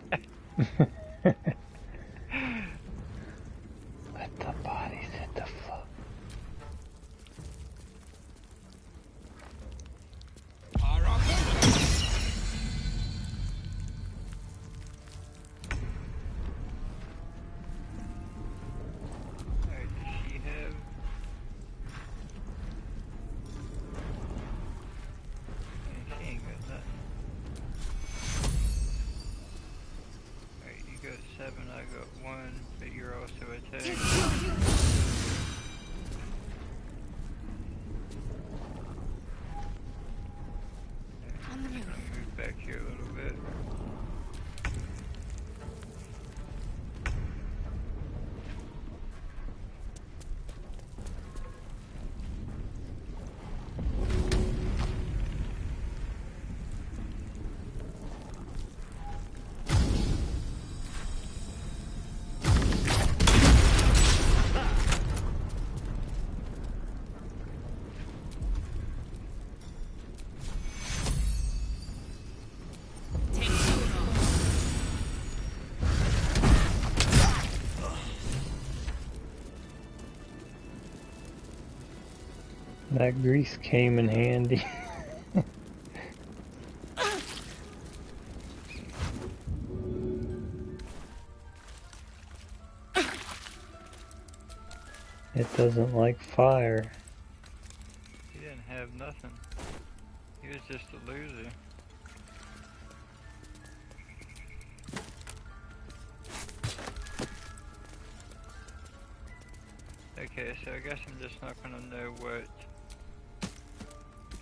the bodies hit the floor. Alright, does she have? She ain't got nothing. Alright, you got 7, I got 1, but you're also attacked. On the move. Move back here a little bit. That grease came in handy. It doesn't like fire. He didn't have nothing. He was just a loser. Okay, so I guess I'm just not gonna know what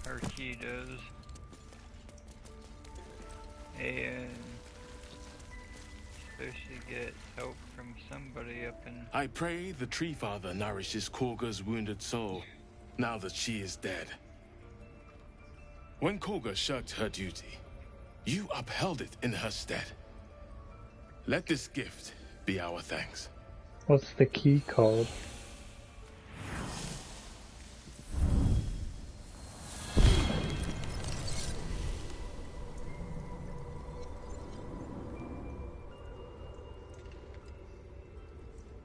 her key does. And supposed to get help from somebody up in... I pray the Tree Father nourishes Korga's wounded soul, now that she is dead. When Korga shirked her duty, you upheld it in her stead. Let this gift be our thanks. What's the key called?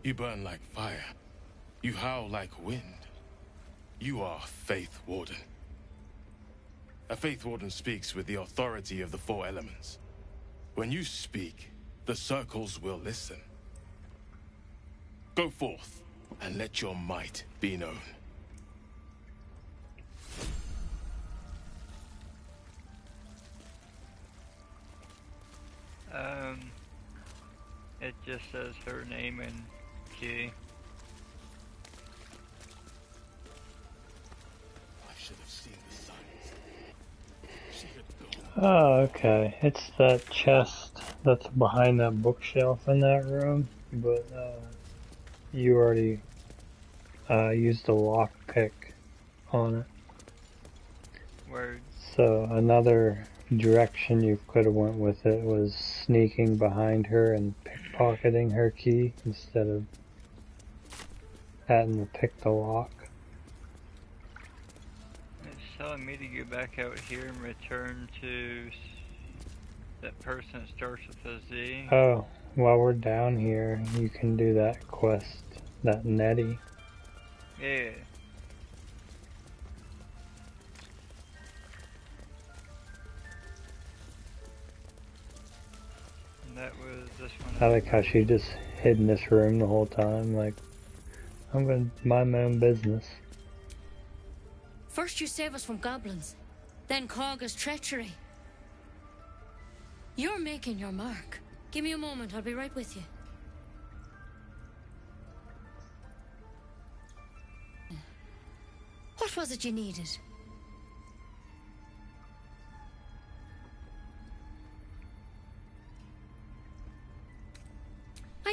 You burn like fire. You howl like wind. You are Faith Warden. A Faith Warden speaks with the authority of the 4 elements. When you speak, the circles will listen. Go forth, and let your might be known. It just says her name and key. I should have seen the signs. She had gone. Oh, okay. It's that chest that's behind that bookshelf in that room, but you already used a lockpick on it. Word. So another direction you could have went with it was sneaking behind her and pickpocketing her key instead of having to pick the lock. It's telling me to go back out here and return to that person that starts with a Z. Oh, while we're down here, you can do that quest, that Nettie. Yeah. And that was this one. I like how she just hid in this room the whole time, like, I'm gonna mind my own business. First you save us from goblins, then Korga's treachery. You're making your mark. Give me a moment, I'll be right with you. What was it you needed?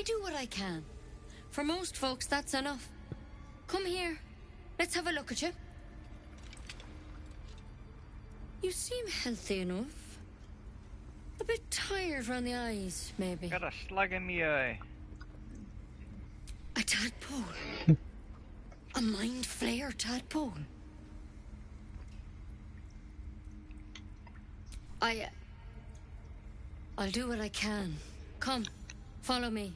do what I can. For most folks, that's enough. Come here. Let's have a look at you. You seem healthy enough. A bit tired around the eyes, maybe. Got a slug in me eye. A tadpole. A mind flayer tadpole. I'll do what I can. Come, follow me.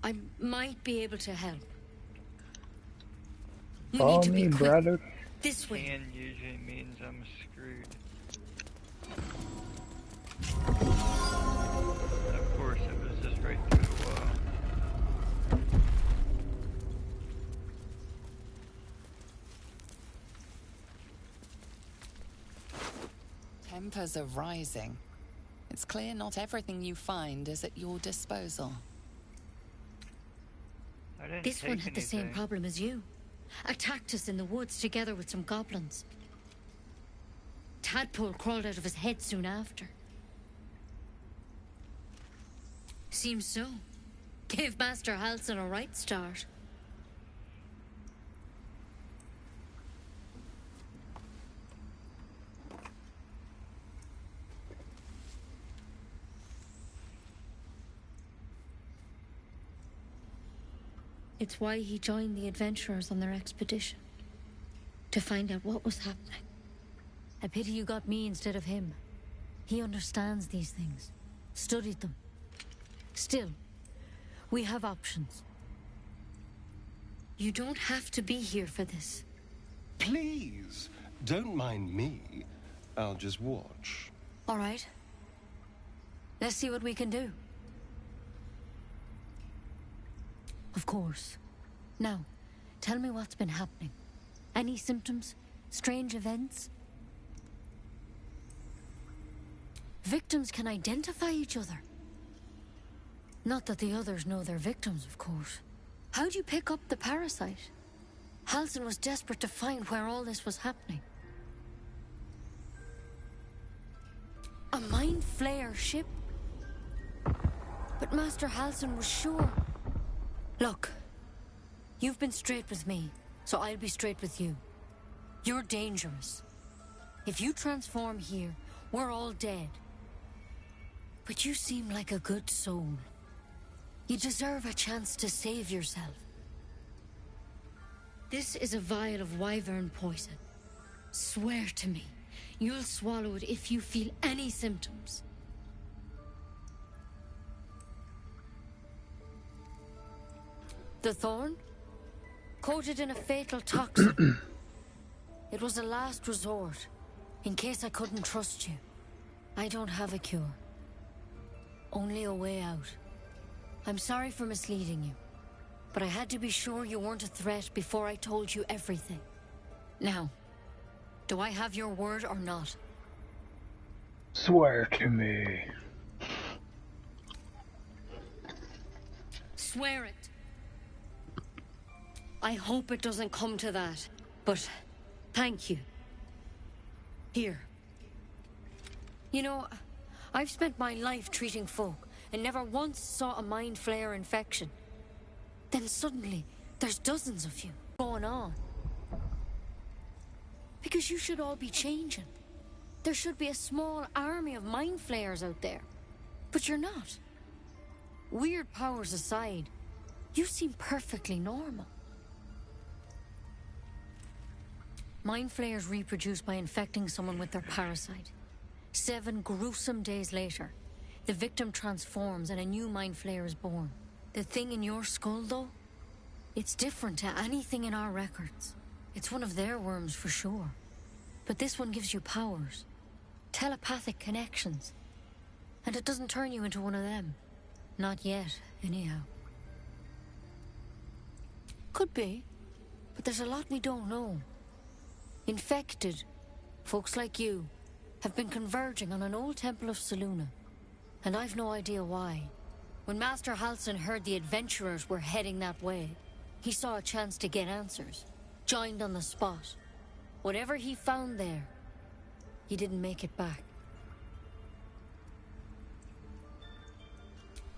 I might be able to help. We Follow need to me, be quick. brother. This way. And usually means I'm screwed. Of course, it was just right through the wall. Tempers are rising. It's clear not everything you find is at your disposal. This one had the same problem as you. Attacked us in the woods together with some goblins. Tadpole crawled out of his head soon after. Seems so. Gave Master Halsin a right start. It's why he joined the adventurers on their expedition. To find out what was happening. A pity you got me instead of him. He understands these things. Studied them. Still, we have options. You don't have to be here for this. Please, don't mind me. I'll just watch. All right. Let's see what we can do. Of course. Now, tell me what's been happening. Any symptoms? Strange events? Victims can identify each other. Not that the others know they're victims, of course. How'd you pick up the parasite? Halsin was desperate to find where all this was happening. A mind flayer ship? But Master Halsin was sure. Look, you've been straight with me, so I'll be straight with you. You're dangerous. If you transform here, we're all dead. But you seem like a good soul. You deserve a chance to save yourself. This is a vial of wyvern poison. Swear to me, you'll swallow it if you feel any symptoms. The thorn? Coated in a fatal toxin. It was a last resort, in case I couldn't trust you. I don't have a cure. Only a way out. I'm sorry for misleading you, but I had to be sure you weren't a threat before I told you everything. Now, do I have your word or not? Swear to me. Swear it. I hope it doesn't come to that, but thank you. Here. You know, I've spent my life treating folk and never once saw a mind flayer infection. Then suddenly, there's dozens of you going on. Because you should all be changing. There should be a small army of mind flayers out there. But you're not. Weird powers aside, you seem perfectly normal. Mind flayers reproduce by infecting someone with their parasite. 7 gruesome days later, the victim transforms and a new mind flayer is born. The thing in your skull, though, it's different to anything in our records. It's one of their worms for sure. But this one gives you powers. Telepathic connections. And it doesn't turn you into one of them. Not yet, anyhow. Could be. But there's a lot we don't know. Infected, folks like you, have been converging on an old temple of Selûne. And I've no idea why. When Master Halsin heard the adventurers were heading that way, he saw a chance to get answers. Joined on the spot. Whatever he found there, he didn't make it back.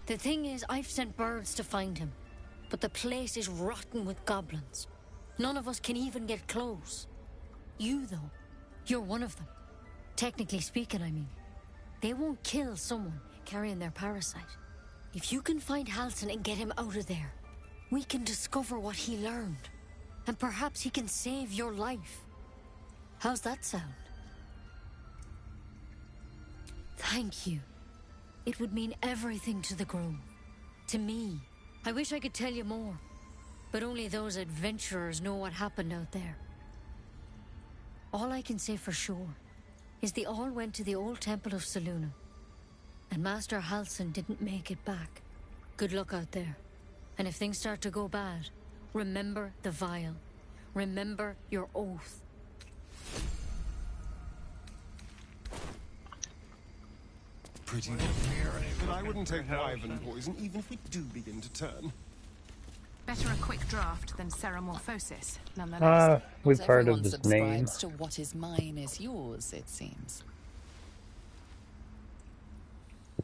The thing is, I've sent birds to find him, but the place is rotten with goblins. None of us can even get close. You, though, you're one of them. Technically speaking, I mean. They won't kill someone carrying their parasite. If you can find Halsin and get him out of there, we can discover what he learned. And perhaps he can save your life. How's that sound? Thank you. It would mean everything to the Grove. To me. I wish I could tell you more. But only those adventurers know what happened out there. All I can say for sure is they all went to the old temple of Selûne. And Master Halsin didn't make it back. Good luck out there. And if things start to go bad, remember the vial. Remember your oath. Pretty good. But I wouldn't take wyvern poison even if we do begin to turn. Better a quick draft than ceramorphosis, nonetheless. We've heard of this name. To what is mine is yours, it seems. I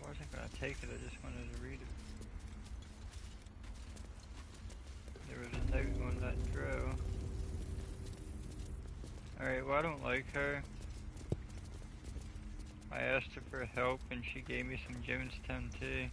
wasn't going to take it, I just wanted to read it. There was a note on that drow. Alright, well I don't like her. I asked her for help and she gave me some gemstone too.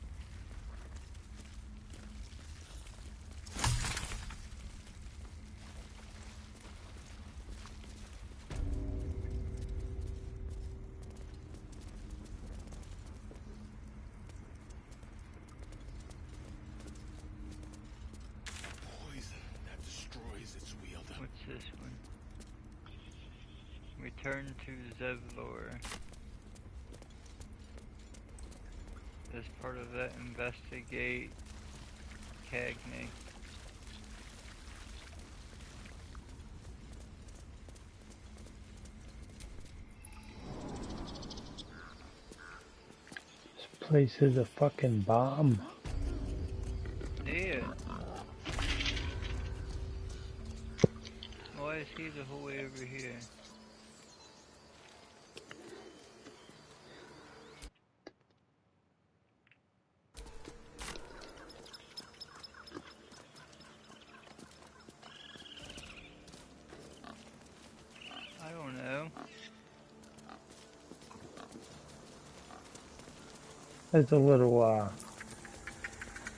What's this one? Return to Zevlor. As part of that, investigate Cagney. This place is a fucking bomb. Yeah. Why is he the whole way over here? I don't know. There's a little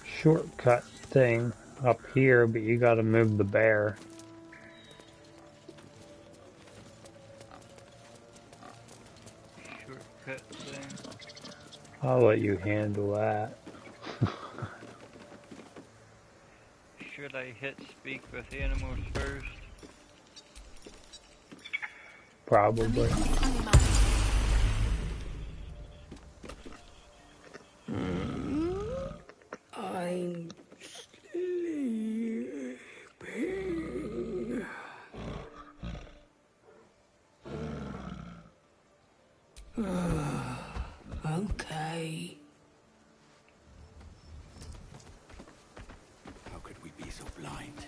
shortcut thing up here, but you gotta move the bear. Shortcut thing. I'll let you handle that. Should I hit speak with animals first? Probably. I'm sleeping. Okay. How could we be so blind?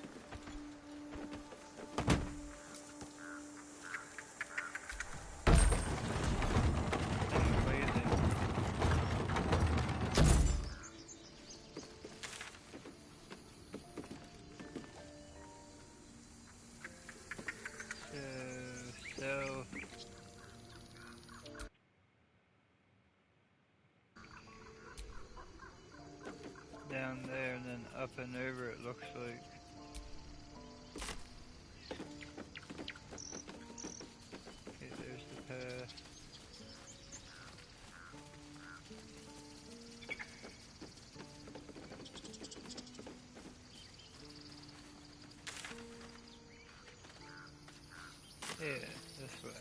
So down there and then up and over it looks like. Okay, there's the path. Yeah, this way.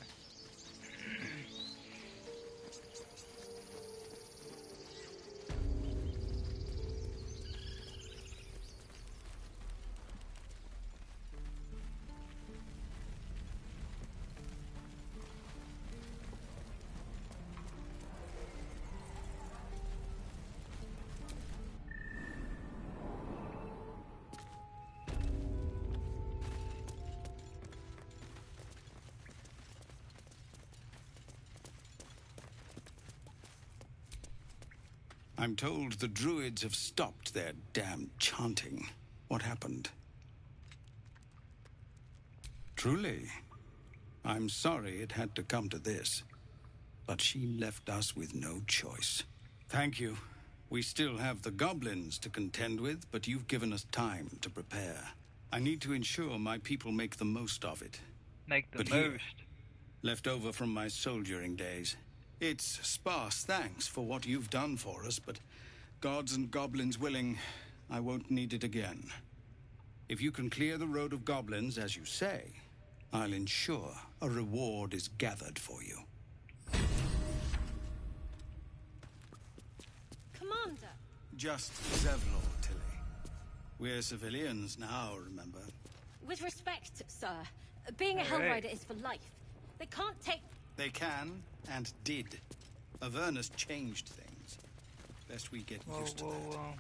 I'm told the druids have stopped their damn chanting. What happened? Truly, I'm sorry it had to come to this, but she left us with no choice. Thank you. We still have the goblins to contend with, but you've given us time to prepare. I need to ensure my people make the most of it. Make the But most. here, left over from my soldiering days. It's sparse thanks for what you've done for us, but gods and goblins willing, I won't need it again. If you can clear the road of goblins, as you say, I'll ensure a reward is gathered for you. Commander! Just Zevlor, Tilly. We're civilians now, remember? With respect, sir, being a All right. Hellrider is for life. They can't take... They can, and did. Avernus changed things. Best we get used to that.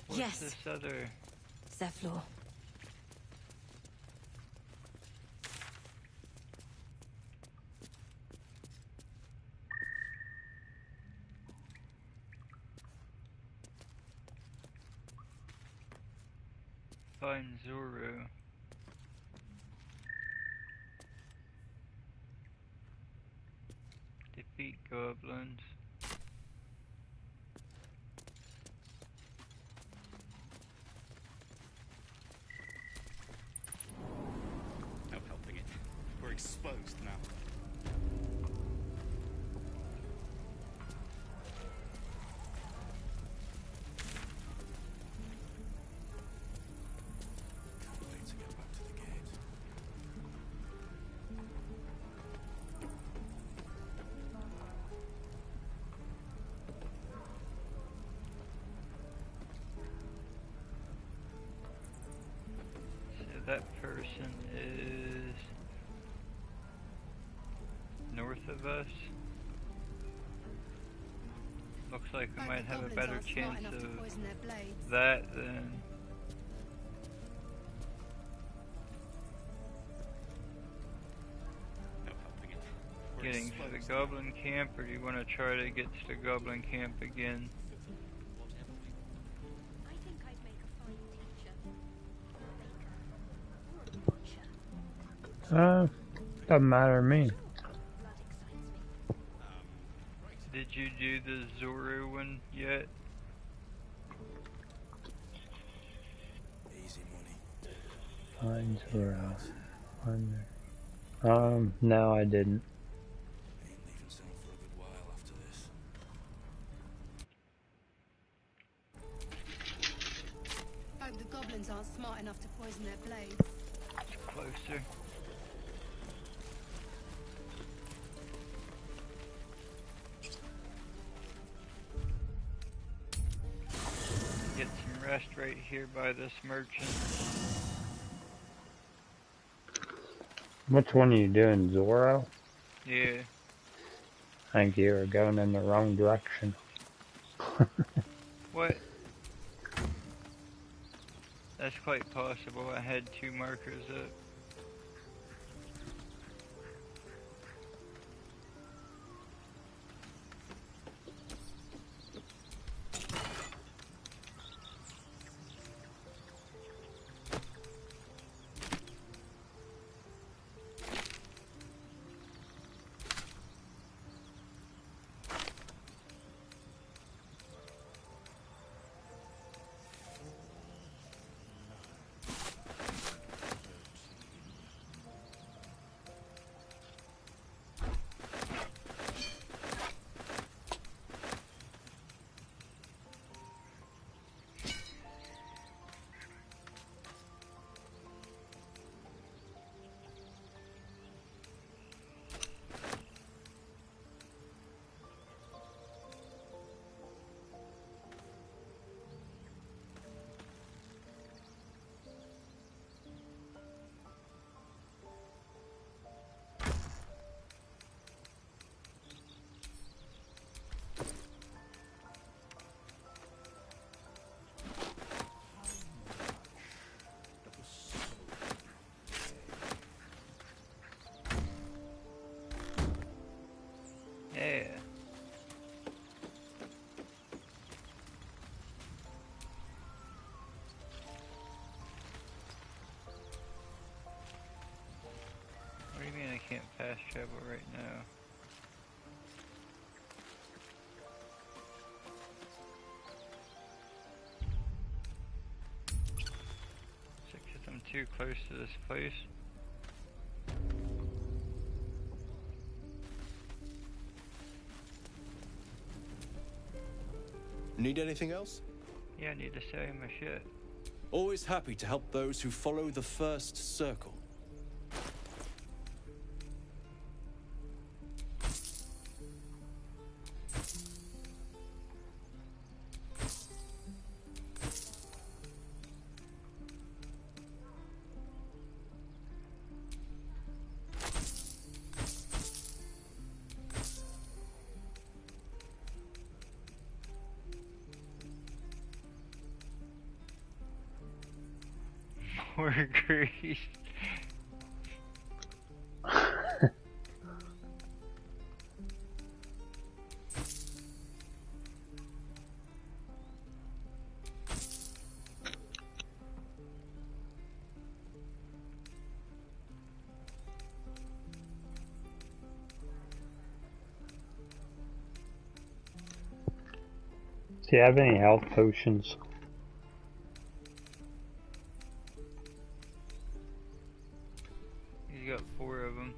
What's Yes. this other? Zevlor. Find Zoro. Defeat goblins. No helping it. We're exposed now. Can't wait to get back to the gate. So that person is north of us. Looks like we might have a better chance of that than getting to the goblin camp, or do you want to try to get to the goblin camp again? Doesn't matter to me. Did you do the Zoro one yet? Easy money. Find Zoro. Find her. No, I didn't. Ain't leaving soon for a good while after this. Hope the goblins aren't smart enough to poison their blades. Closer. Get some rest right here by this merchant. Which one are you doing, Zoro? Yeah. I think you were going in the wrong direction. What? That's quite possible. I had 2 markers up. travel right now. So, 'cause I'm too close to this place. Need anything else? Yeah, I need to sell you my shit. Always happy to help those who follow the first circle. More grease. Do you have any health potions? You got 4 of them.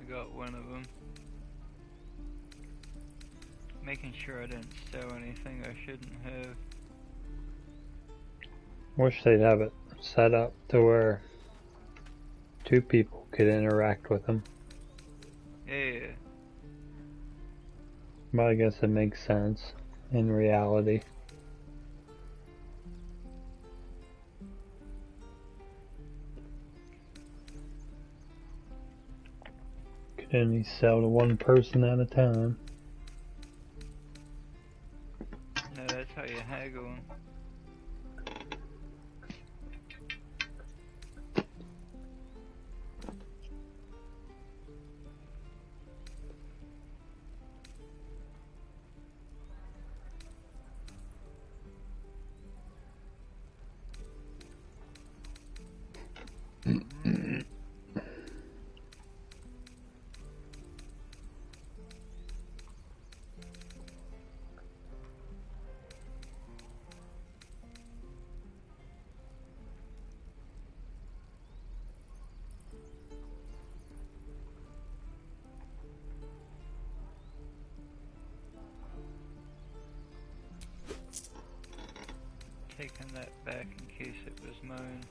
I got 1 of them. Making sure I didn't sell anything I shouldn't have. Wish they'd have it set up to where 2 people could interact with them. Yeah. But I guess it makes sense in reality. Could only sell to 1 person at a time. No, that's how you haggle 'em. Taking that back in case it was mine.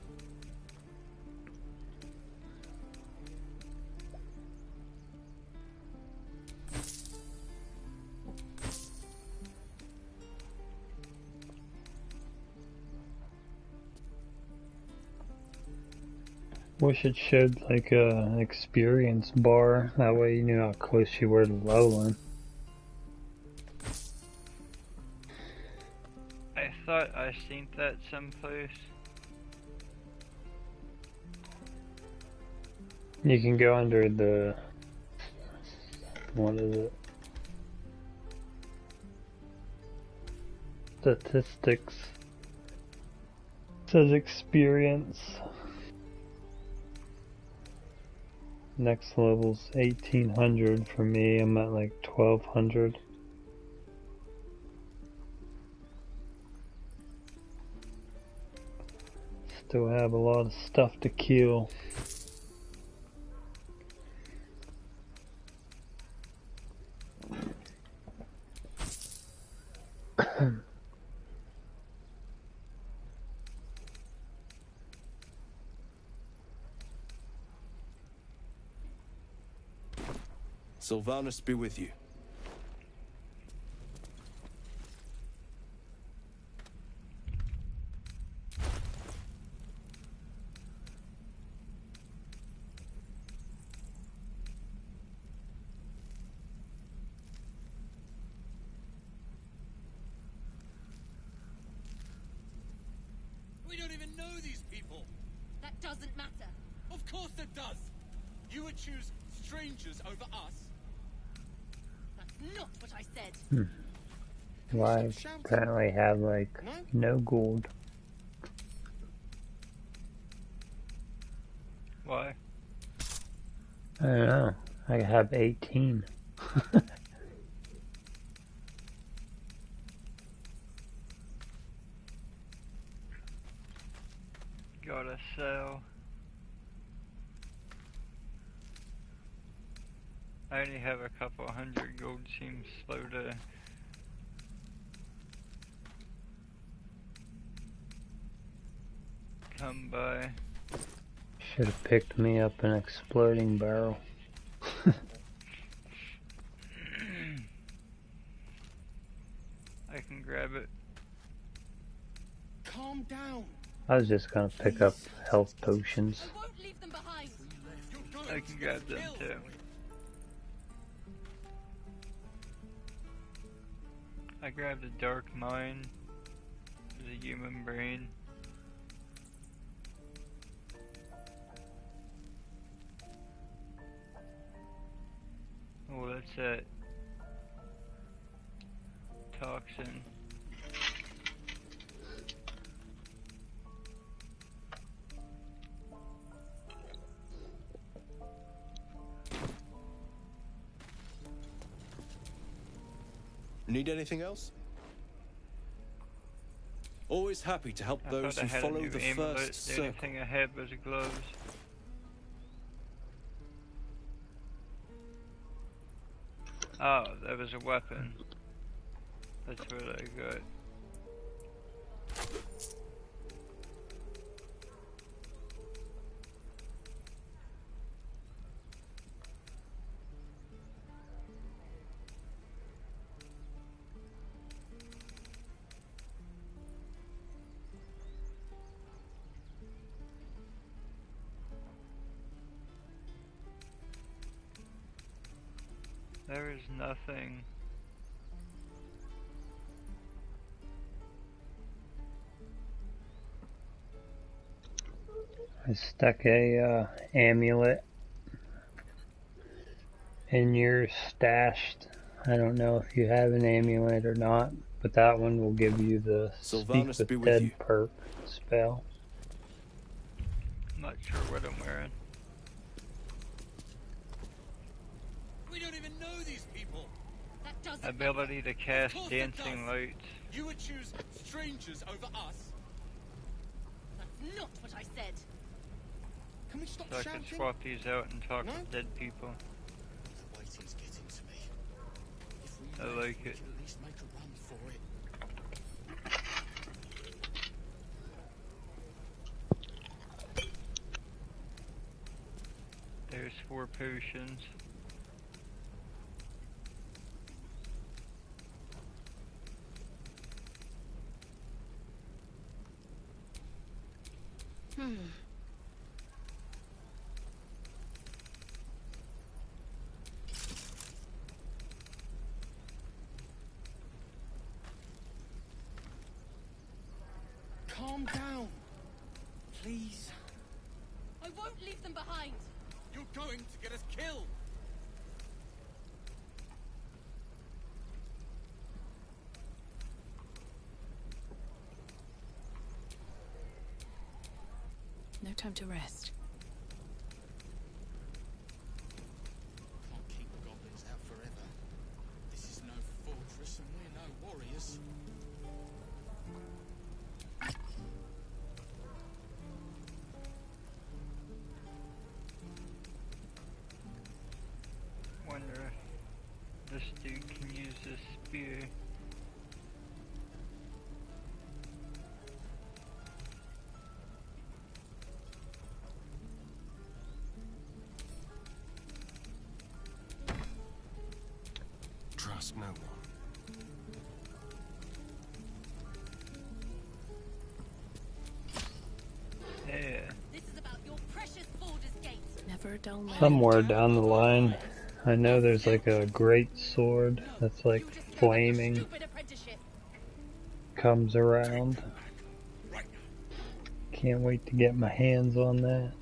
Wish it showed like a experience bar, that way you knew how close you were to leveling. I thought I seen that someplace. You can go under the, what is it? Statistics. It says experience. Next level's 1800 for me, I'm at like 1200. Still have a lot of stuff to kill. Sylvanus be with you. We don't even know these people. That doesn't matter. Of course it does. You would choose strangers over us. That's not what I said. Well, I apparently have like no gold. Why? I don't know. I have 18. Gotta sell. I only have a couple hundred gold, seems slow to... come by. Should have picked me up an exploding barrel. I can grab it. Calm down. I was just gonna pick up health potions. I won't leave them behind. I can grab them too. I grabbed a dark mine, the human brain. Oh, that's that toxin. Need anything else? Always happy to help I those thought I who had follow a new the amulet. first The circle. only thing I had was gloves. Oh, that was a weapon. That's what I got. There is nothing. I stuck a amulet in your stashed. I don't know if you have an amulet or not, but that one will give you the Sylvanas Speak be with with Dead you. perk spell. I'm not sure what I'm wearing. We don't even know these people. That doesn't Ability to cast course it dancing does. lights. You would choose strangers over us? That's not what I said. Can we stop So I shouting? could swap these out and talk No? to dead people. The waiting's getting to me. If we I leave, like we it. can at least make a run for it. There's 4 potions. Calm down. Please. I won't leave them behind. You're going to get us killed. No time to rest. Can't keep goblins out forever. This is no fortress and we're no warriors. Wonder if this dude can use this spear. Trust no one. Yeah. This is about your precious Baldur's Gate. Never a dull moment. Somewhere down the line, I know there's like a great sword that's like flaming, Stupid apprenticeship. comes around. Can't wait to get my hands on that.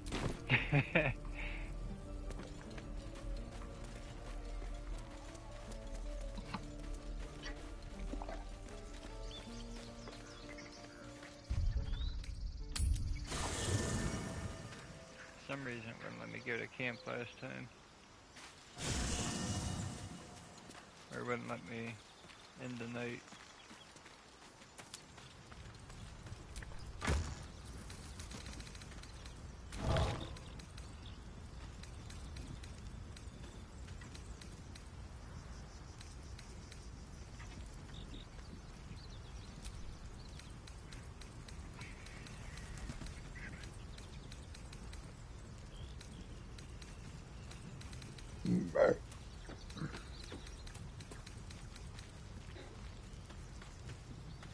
For some reason it go to camp last time. Or it wouldn't let me end the night.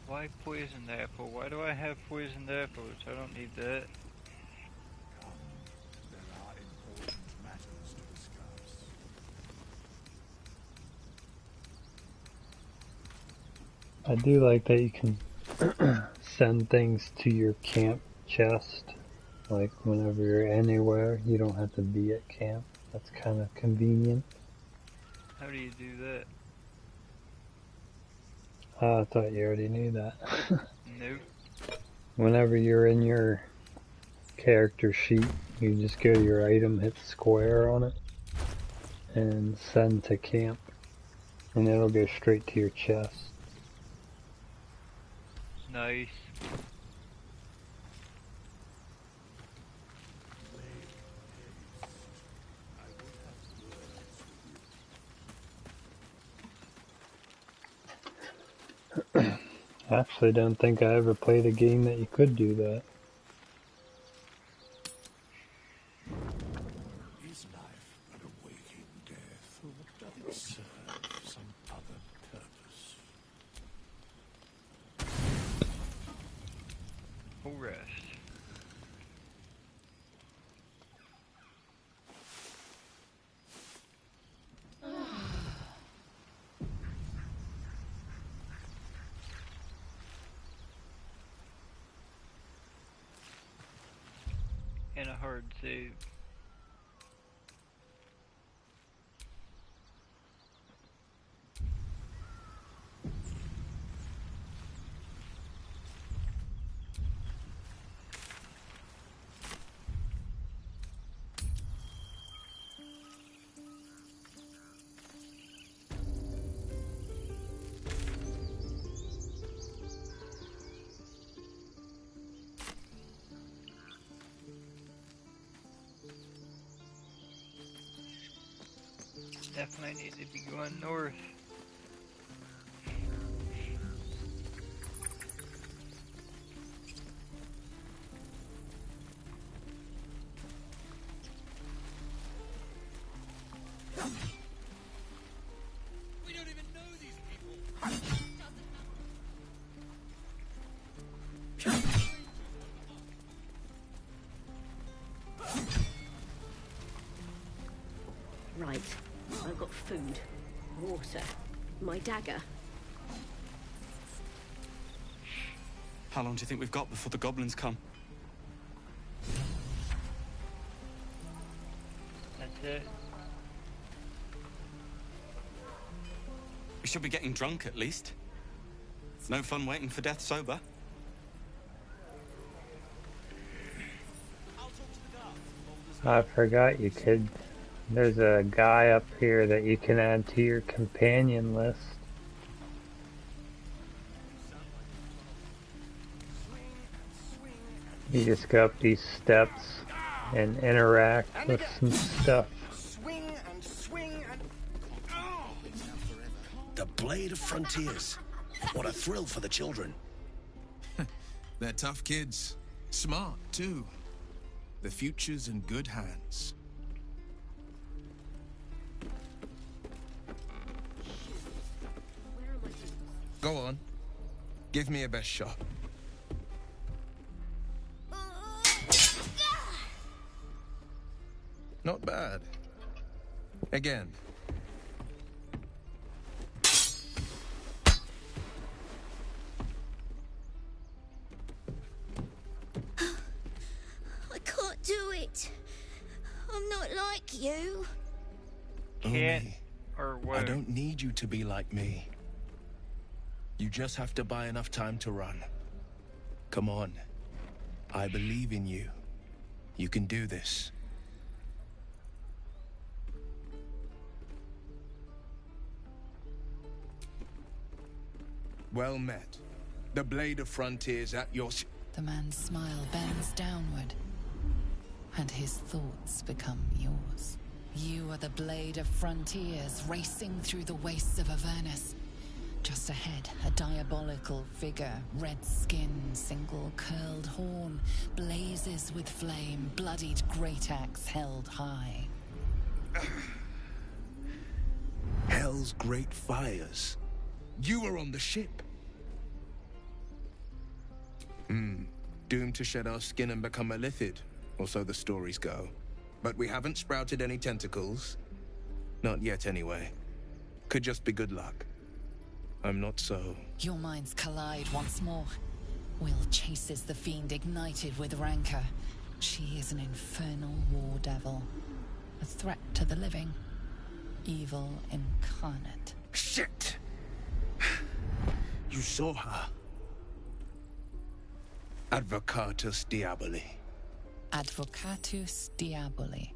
Why poisoned apple? Why do I have poisoned apples? I don't need that. There are important matters to discuss. I do like that you can send things to your camp chest. Like whenever you're anywhere, you don't have to be at camp. That's kind of convenient. How do you do that? I thought you already knew that. Nope. Whenever you're in your character sheet, you just go to your item, hit square on it, and send to camp. And it'll go straight to your chest. Nice. I actually don't think I ever played a game that you could do that. Is life but a waking death, or does it serve some other purpose? Full rest. And a hard save. Definitely need to be going north. We don't even know these people. Right. I've got food, water, my dagger. How long do you think we've got before the goblins come? That's it. We should be getting drunk at least. No fun waiting for death sober. I forgot you could. There's a guy up here that you can add to your companion list. You just go up these steps and interact with some stuff. Swing and swing and... The Blade of Frontiers. What a thrill for the children. They're tough kids. Smart, too. The future's in good hands. Go on. Give me a best shot. Not bad. Again. I can't do it. I'm not like you. Can't Only or I won't. don't need you to be like me. You just have to buy enough time to run. Come on. I believe in you. You can do this. Well met. The Blade of Frontiers at your... The man's smile bends downward, and his thoughts become yours. You are the Blade of Frontiers, racing through the wastes of Avernus. Just ahead, a diabolical figure, red skin, single curled horn, blazes with flame, bloodied great axe held high. Hell's great fires. You were on the ship. Doomed to shed our skin and become a lithid, or so the stories go. But we haven't sprouted any tentacles. Not yet, anyway. Could just be good luck. I'm not so... Your minds collide once more. Will chases the fiend ignited with rancor. She is an infernal war devil. A threat to the living. Evil incarnate. Shit! You saw her. Advocatus Diaboli. Advocatus Diaboli.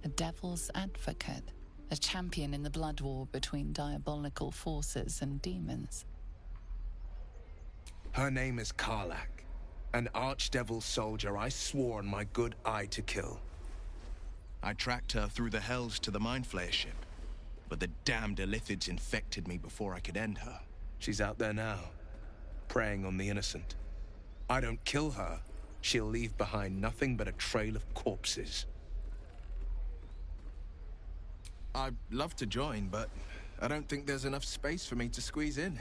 A devil's advocate. A champion in the blood war between diabolical forces and demons. Her name is Karlach, an archdevil soldier I swore on my good eye to kill. I tracked her through the hells to the Mind Flayer ship, but the damned Illithids infected me before I could end her. She's out there now, preying on the innocent. I don't kill her, she'll leave behind nothing but a trail of corpses. I'd love to join, but I don't think there's enough space for me to squeeze in.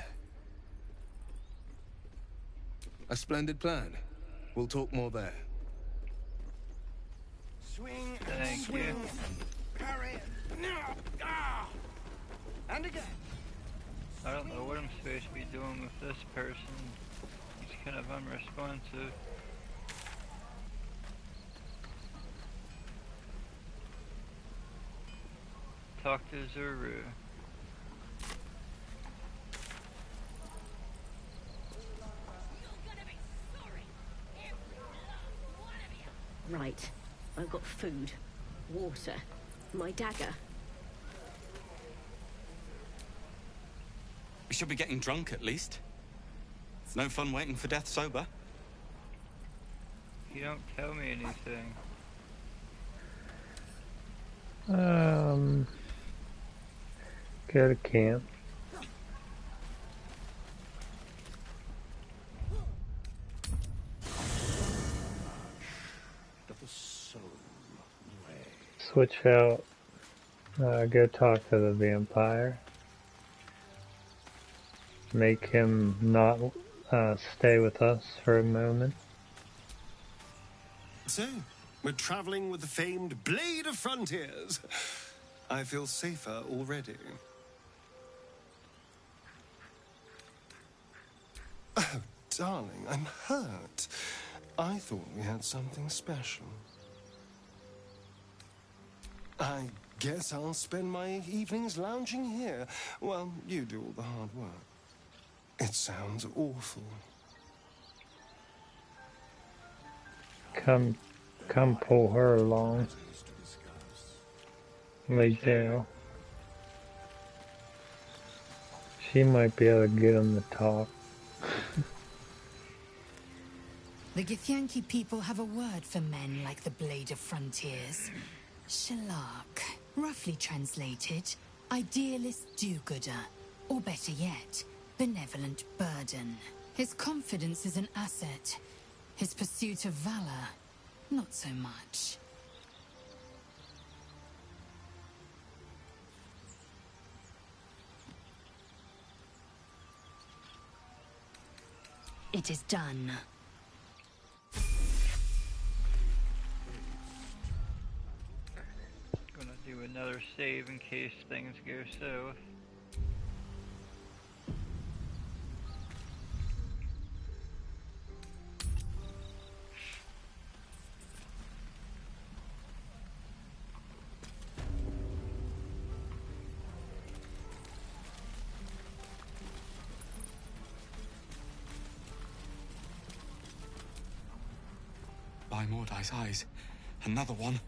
A splendid plan. We'll talk more there. Swing, Thank swing, you. parry, and again. I don't know what I'm supposed to be doing with this person. He's kind of unresponsive. Talk to Zuru. Right. I've got food, water, my dagger. We should be getting drunk at least. It's no fun waiting for death sober. You don't tell me anything. Go to camp. Switch out. Go talk to the vampire. Make him not stay with us for a moment. So, we're traveling with the famed Blade of Frontiers. I feel safer already. Oh, darling, I'm hurt. I thought we had something special. I guess I'll spend my evenings lounging here while you do all the hard work. It sounds awful. Come pull her along. Jail. She might be able to get him to talk. The Githyanki people have a word for men like the Blade of Frontiers. Shalak, roughly translated, idealist do-gooder, or better yet, benevolent burden. His confidence is an asset. His pursuit of valor, not so much. It is done. Gonna do another save in case things go south. By Mordai's eyes. Another one.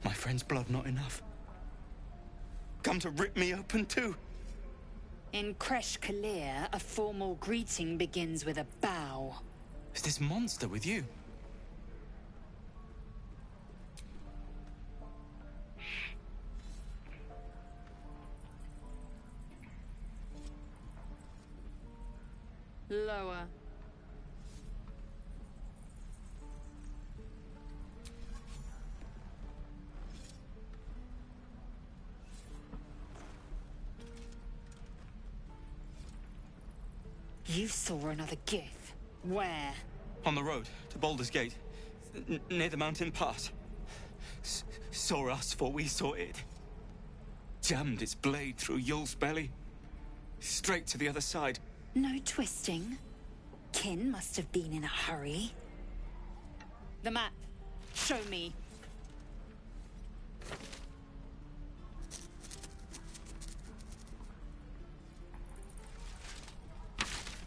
My friend's blood not enough. Come to rip me open too. In Kresh Kalir, a formal greeting begins with a bow. Is this monster with you? Lower. You saw another gith. Where? On the road to Baldur's Gate, near the mountain pass. Saw us before we saw it. Jammed its blade through Yul's belly. Straight to the other side. No twisting. Kin must have been in a hurry. The map. Show me.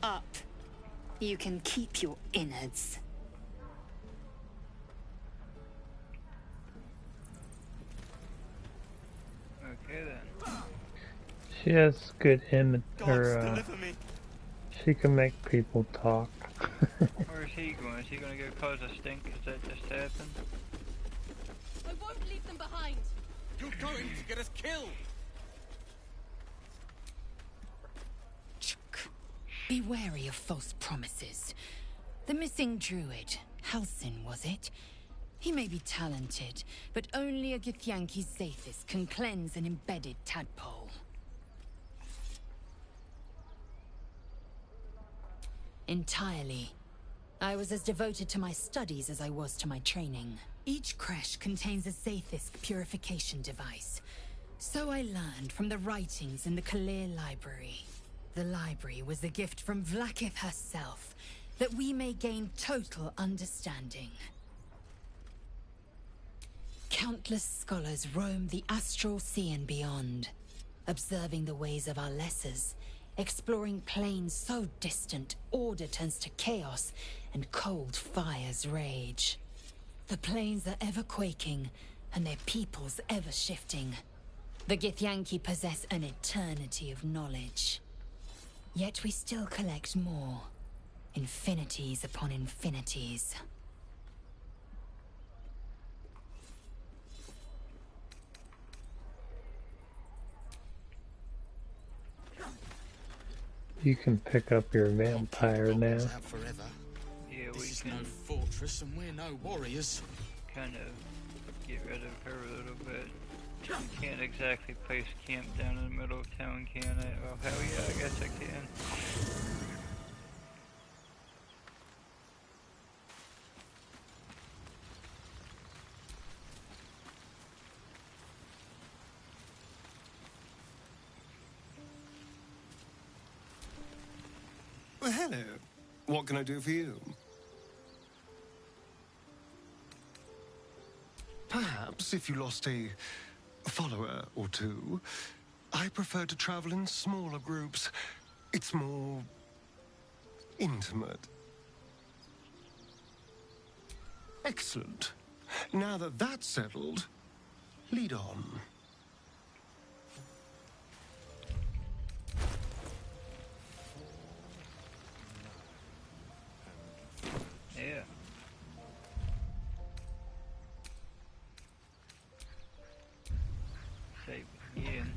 Up. You can keep your innards. Okay then. She has good Deliver me. she can make people talk. Where's he going? Is he going to go cause a stink? Has that just happened? I won't leave them behind. You're going to get us killed. Be wary of false promises. The missing druid, Halsin, was it? He may be talented, but only a Githyanki Zathis can cleanse an embedded tadpole. Entirely. I was as devoted to my studies as I was to my training. Each creche contains a Zathis purification device. So I learned from the writings in the Kalir library. The library was a gift from Vlaakith herself, that we may gain total understanding. Countless scholars roam the astral sea and beyond, observing the ways of our lessers, exploring planes so distant order turns to chaos and cold fires rage. The planes are ever quaking, and their peoples ever shifting. The Githyanki possess an eternity of knowledge. Yet we still collect more. Infinities upon infinities. You can pick up your vampire now. Yeah, we This is can no fortress and we're no warriors. kind of get rid of her a little bit. You can't exactly place camp down in the middle of town, can I? Oh, hell yeah, I guess I can. Well, hello. What can I do for you? Perhaps if you lost a follower or two, I prefer to travel in smaller groups. It's more intimate. Excellent. Now that that's settled, lead on. Yeah. Save again.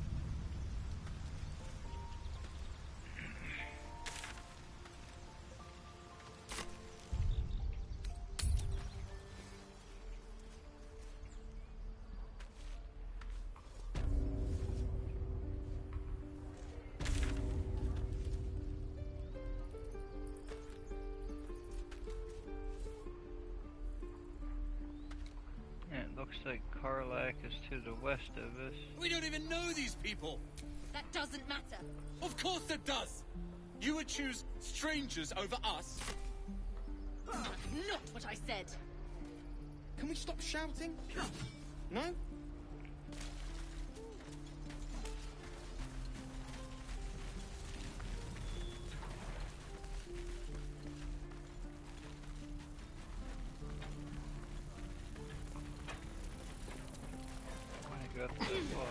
It looks like Karlak is to the west of us. We don't even know these people. That doesn't matter. Of course it does. You would choose strangers over us. That's not what I said. Can we stop shouting? No? I got that wall.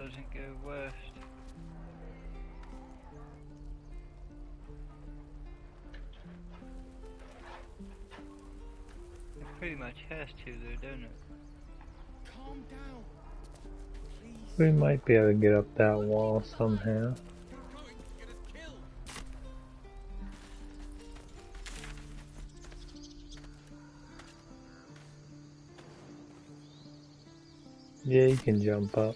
doesn't go west. It pretty much has to though, doesn't it? Calm down. We might be able to get up that wall somehow. Yeah, you can jump up.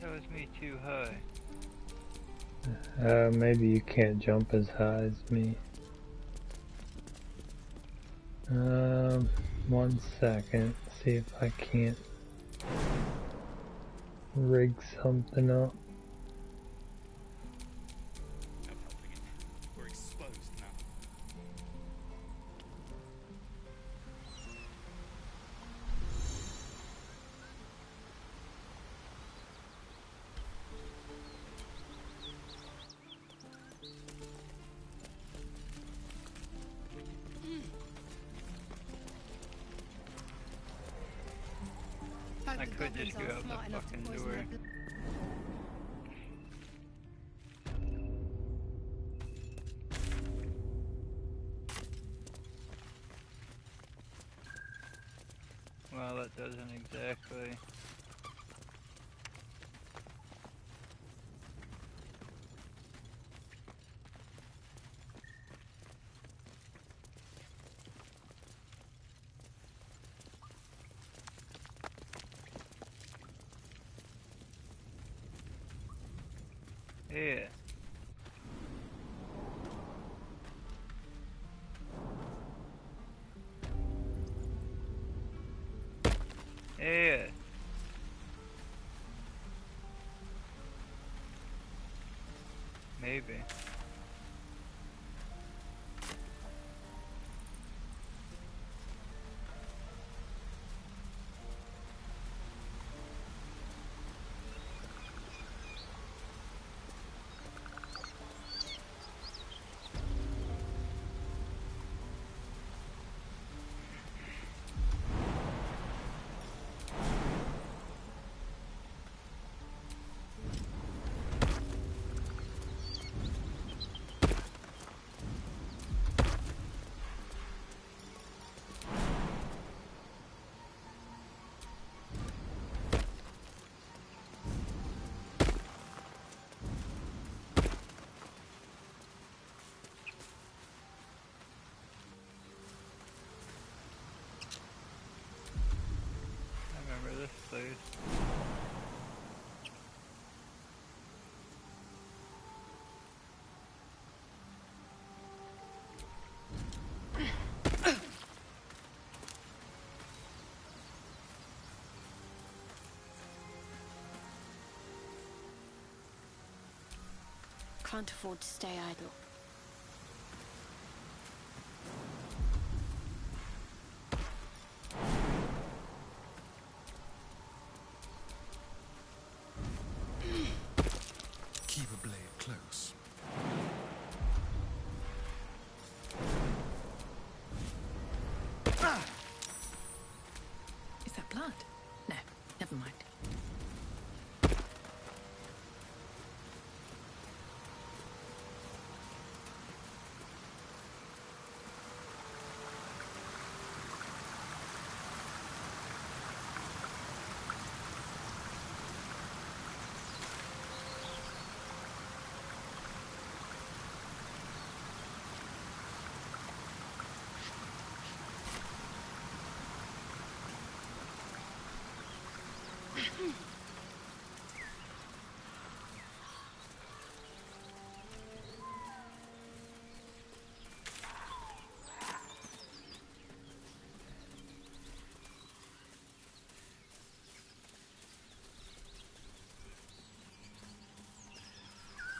That was me too high. Maybe you can't jump as high as me. 1 second. See if I can't rig something up. We're exposed now. I could just go out the fucking door. Well, that doesn't exactly. Yeah. Yeah. Maybe. I remember this place. Can't afford to stay idle. Keep a blade close. Is that blood? No, never mind.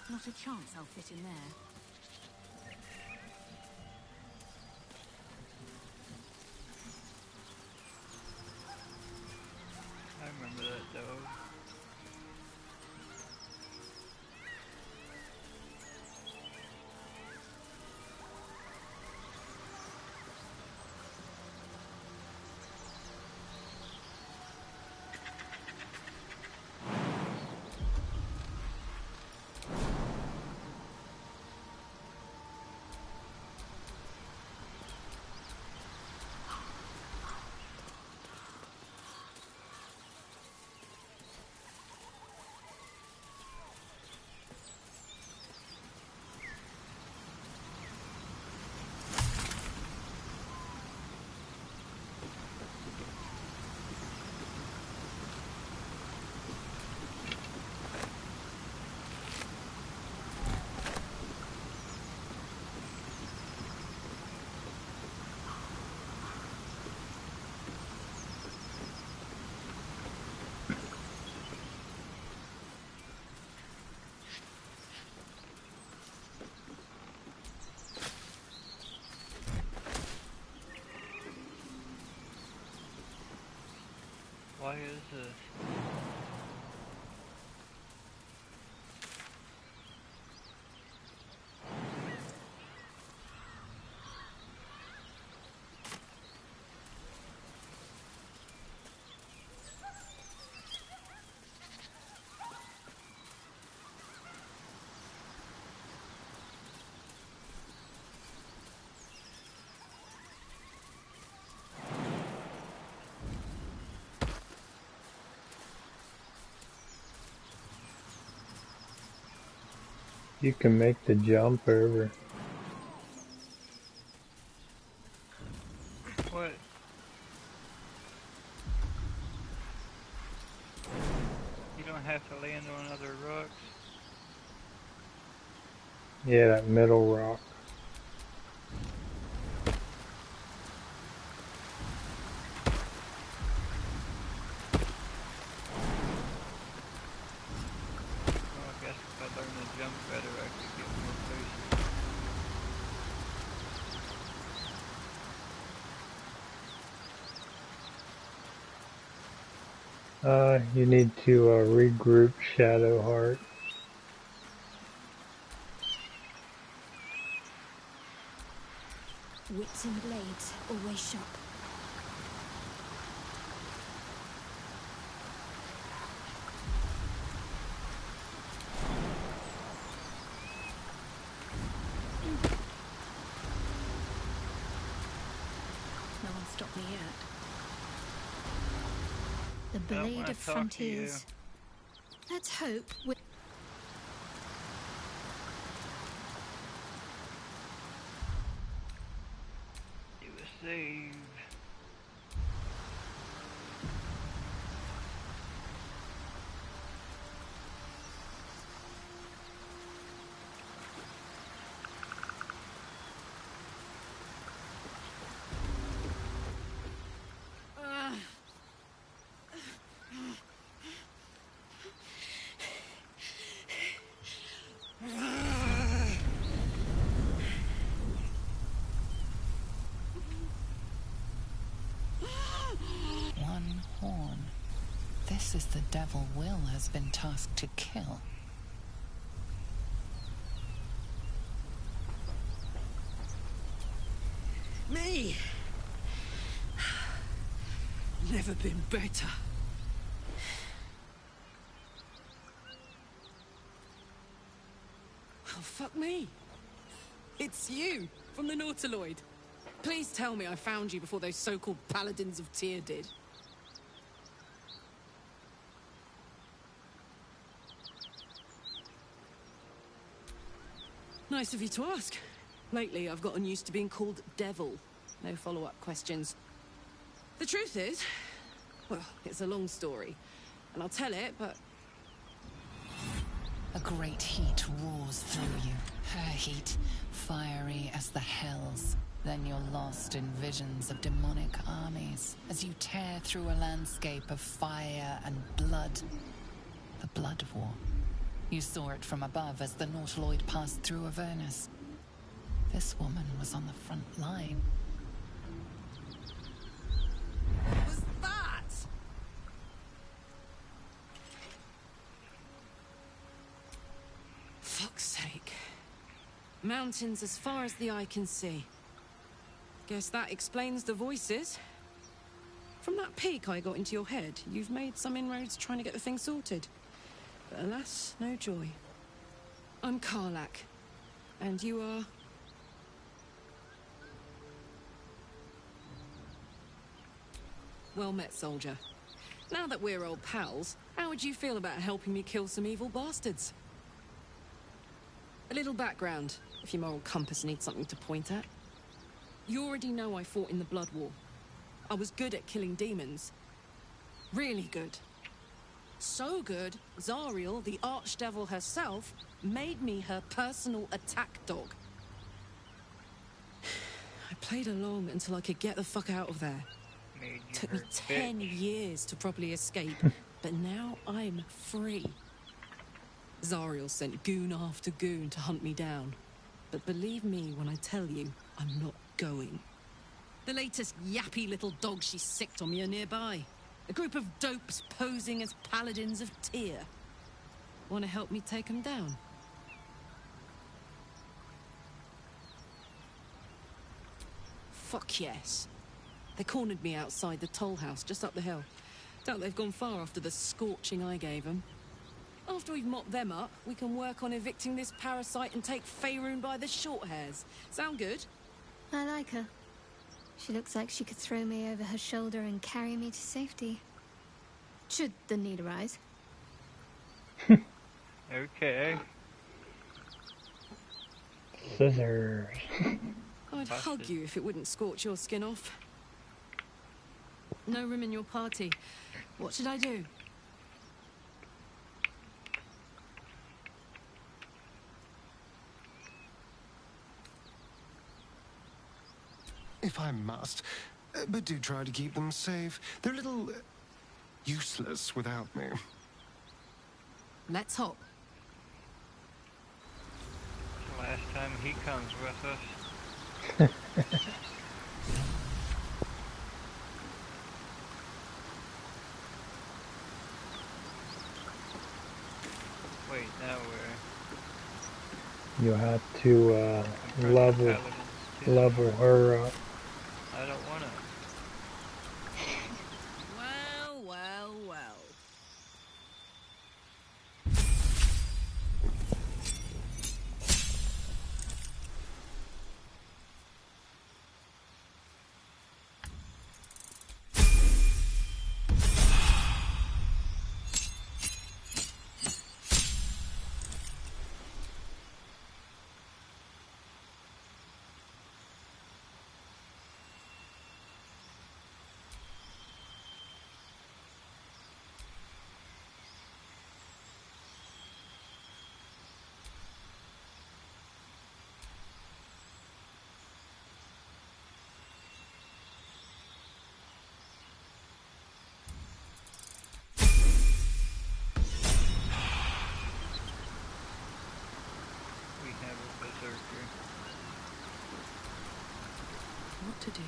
Not a chance I'll fit in there. I remember that dog. Why is this? You can make the jump over. What? You don't have to land on other rocks? Yeah, that middle rock. You need to regroup Shadowheart. Wits and blades, always sharp. No one stopped me yet. The blade of frontiers. Let's hope we... Do a save. One horn. This is the devil Will has been tasked to kill. Me! Never been better. Oh, fuck me. It's you, from the Nautiloid. Please tell me I found you before those so-called Paladins of Tyr did. Nice of you to ask. Lately, I've gotten used to being called Devil. No follow-up questions. The truth is, well, it's a long story, and I'll tell it, but... A great heat roars through you. Her heat, fiery as the hells. Then you're lost in visions of demonic armies as you tear through a landscape of fire and blood. The Blood War. You saw it from above as the Nautiloid passed through Avernus. This woman was on the front line. What was that? Fuck's sake. Mountains as far as the eye can see. Guess that explains the voices. From that peek I got into your head, you've made some inroads trying to get the thing sorted. But alas, no joy. I'm Karlach. And you are... Well met, soldier. Now that we're old pals, how would you feel about helping me kill some evil bastards? A little background, if your moral compass needs something to point at. You already know I fought in the Blood War. I was good at killing demons. Really good. So good, Zariel, the archdevil herself, made me her personal attack dog. I played along until I could get the fuck out of there. Took me 10 years to properly escape, but now I'm free. Zariel sent goon after goon to hunt me down. But believe me when I tell you, I'm not going. The latest yappy little dog she sicked on me are nearby. A group of dopes posing as paladins of Tyr. Want to help me take them down? Fuck yes. They cornered me outside the toll house just up the hill. Doubt they've gone far after the scorching I gave them. After we've mopped them up, we can work on evicting this parasite and take Faerun by the short hairs. Sound good? I like her. She looks like she could throw me over her shoulder and carry me to safety. Should the need arise. Okay. Scissors. I'd hug you if it wouldn't scorch your skin off. No room in your party. What should I do? If I must, but do try to keep them safe. They're a little useless without me. Let's hop. Last time he comes with us. Wait, now You have to level her up. I don't wanna. Well, well, well. What to do?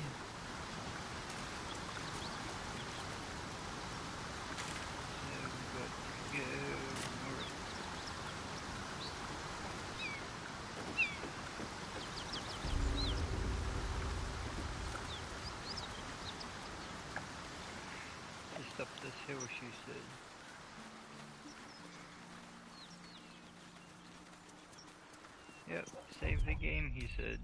Just up this hill, she said. Yep, save the game, he said.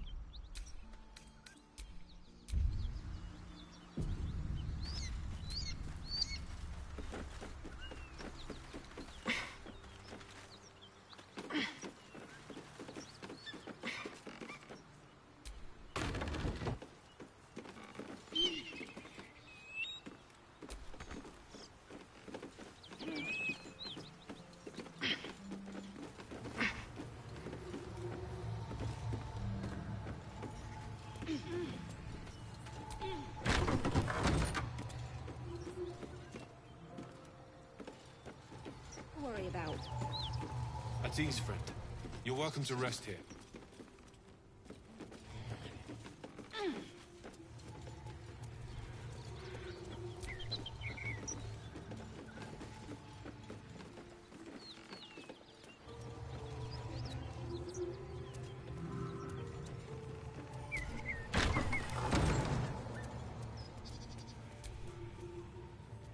At ease, friend. You're welcome to rest here.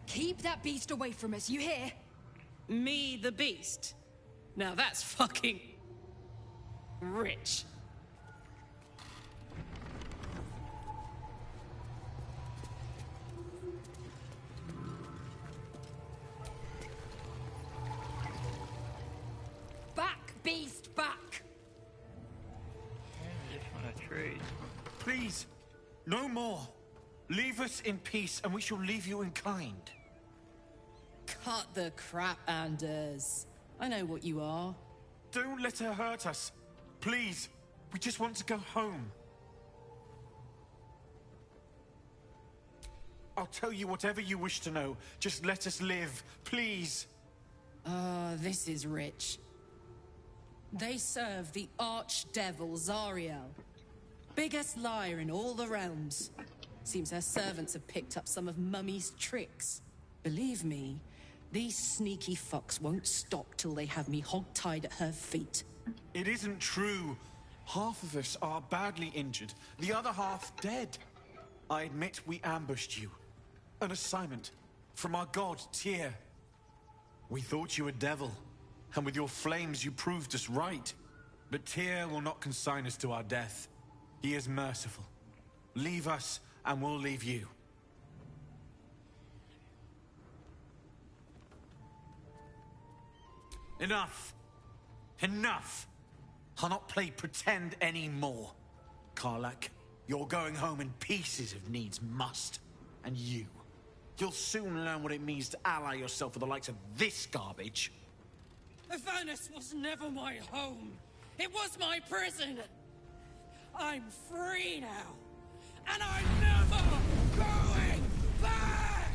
Keep that beast away from us, you hear? Me, the beast? Now that's fucking... rich. Back, beast, back! I just want to trade. Please, no more. Leave us in peace, and we shall leave you in kind. Cut the crap, Anders. I know what you are. Don't let her hurt us. Please, we just want to go home. I'll tell you whatever you wish to know. Just let us live, please. This is rich. They serve the archdevil Zariel. Biggest liar in all the realms. Seems her servants have picked up some of Mummy's tricks. Believe me, these sneaky fucks won't stop till they have me hog-tied at her feet. It isn't true. Half of us are badly injured, the other half dead. I admit we ambushed you. An assignment from our god, Tyr. We thought you a devil, and with your flames you proved us right. But Tyr will not consign us to our death. He is merciful. Leave us, and we'll leave you. Enough! Enough! I'll not play pretend anymore. Karlach, you're going home in pieces if needs must. And you'll soon learn what it means to ally yourself with the likes of this garbage. Avernus was never my home. It was my prison. I'm free now. And I'm never going back!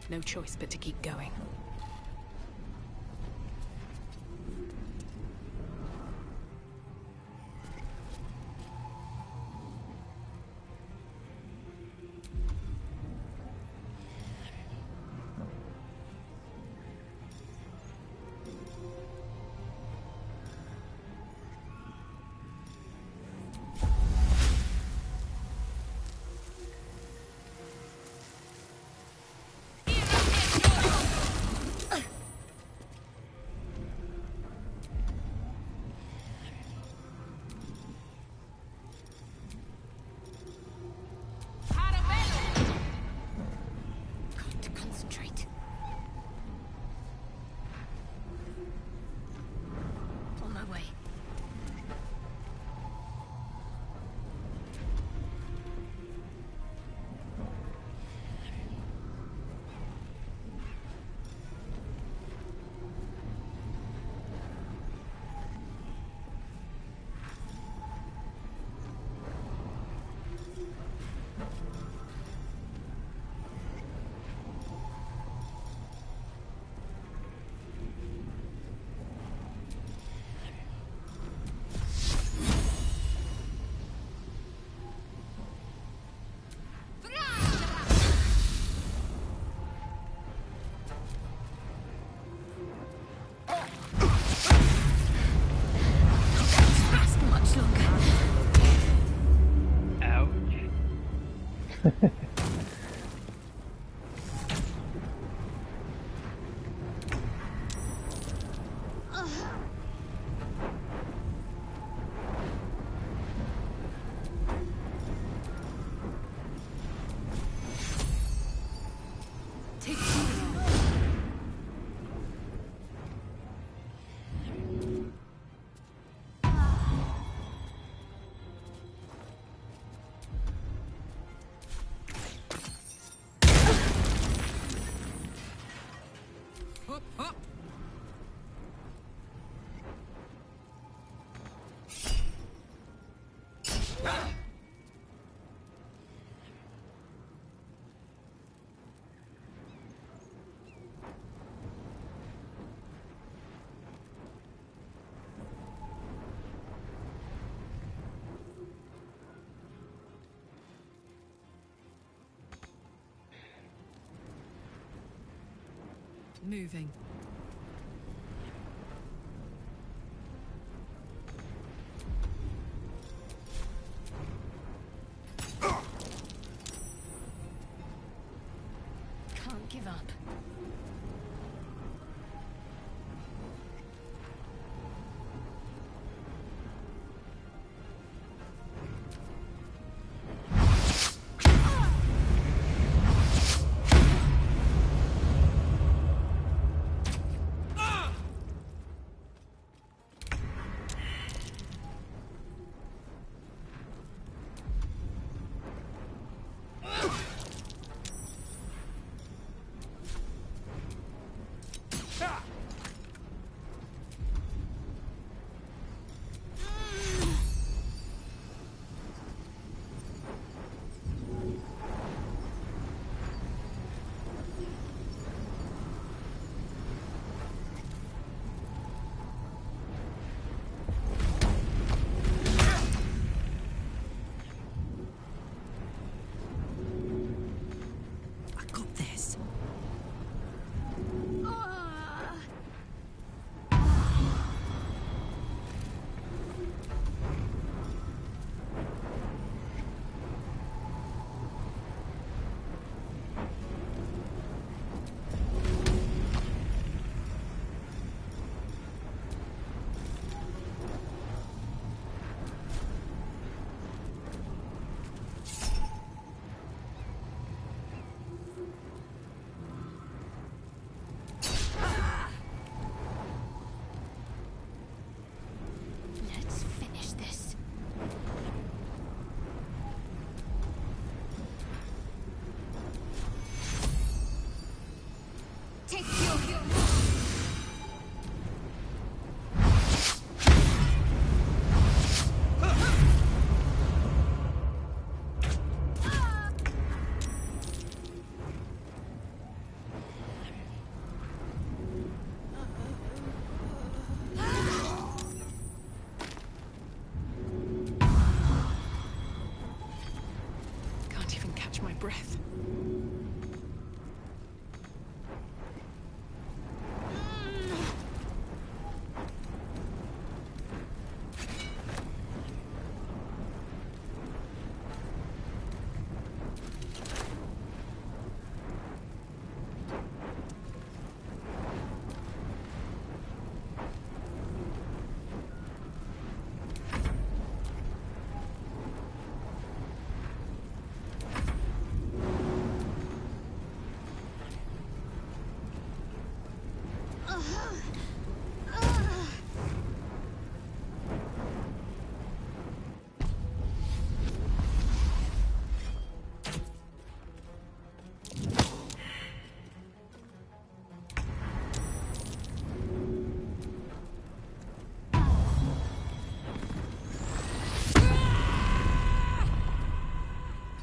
No choice but to keep going. Moving. Can't give up. breath.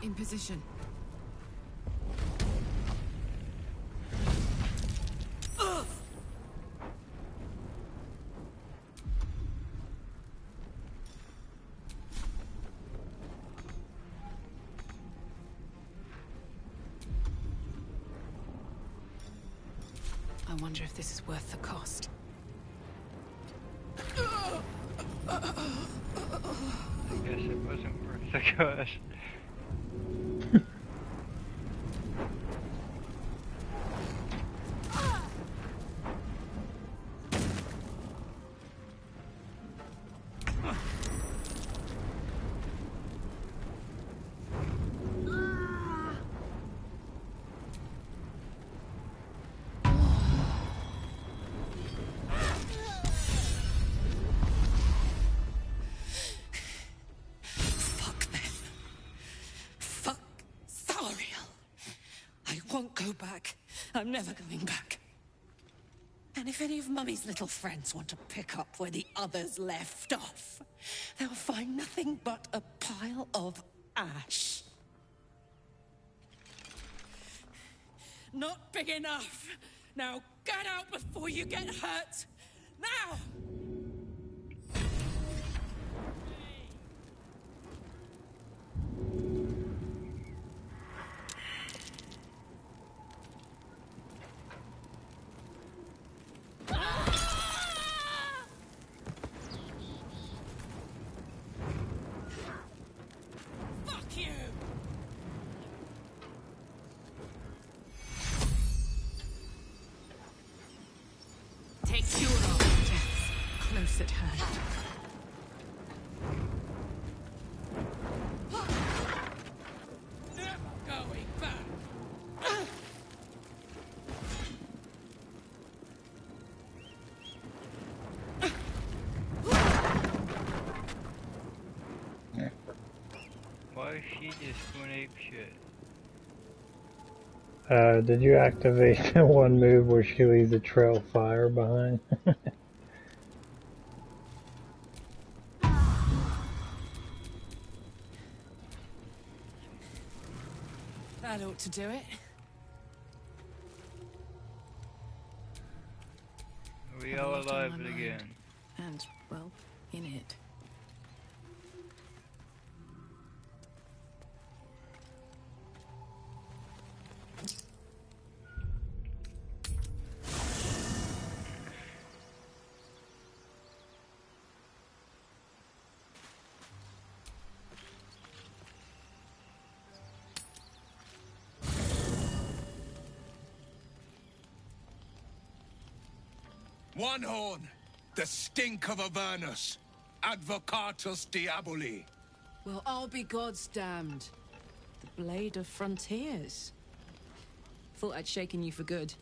In position. I wonder if this is worth the cost. I guess it wasn't worth the cost. Go back. I'm never going back. And if any of Mummy's little friends want to pick up where the others left off, they'll find nothing but a pile of ash. Not big enough. Now get out before you get hurt. Now! Fuck you! Take cure of deaths close at hand. Never going back. Why is she just going ape shit? Did you activate the one move where she leaves a trail of fire behind? That ought to do it. We Have a all lot on alive my mind. again. And, well, in it. One horn, the stink of Avernus, Advocatus Diaboli. Well, I'll be God's damned. The Blade of Frontiers. Thought I'd shaken you for good.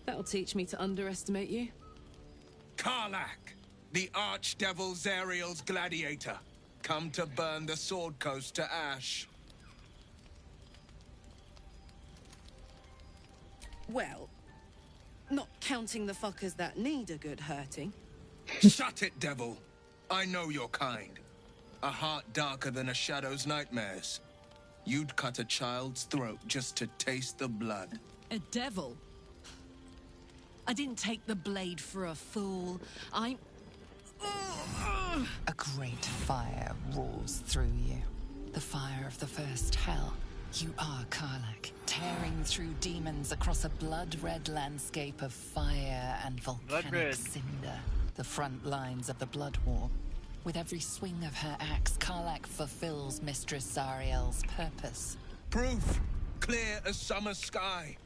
That'll teach me to underestimate you. Karlach, the Archdevil Zariel's gladiator, come to burn the Sword Coast to ash. Well, not counting the fuckers that need a good hurting. Shut it, devil. I know your kind. A heart darker than a shadow's nightmares. You'd cut a child's throat just to taste the blood. A devil? I didn't take the blade for a fool. I'm... A great fire roars through you. The fire of the first hell. You are Karlach, tearing through demons across a blood-red landscape of fire and volcanic cinder. The front lines of the Blood War. With every swing of her axe, Karlach fulfills Mistress Zariel's purpose. Proof, clear as summer sky.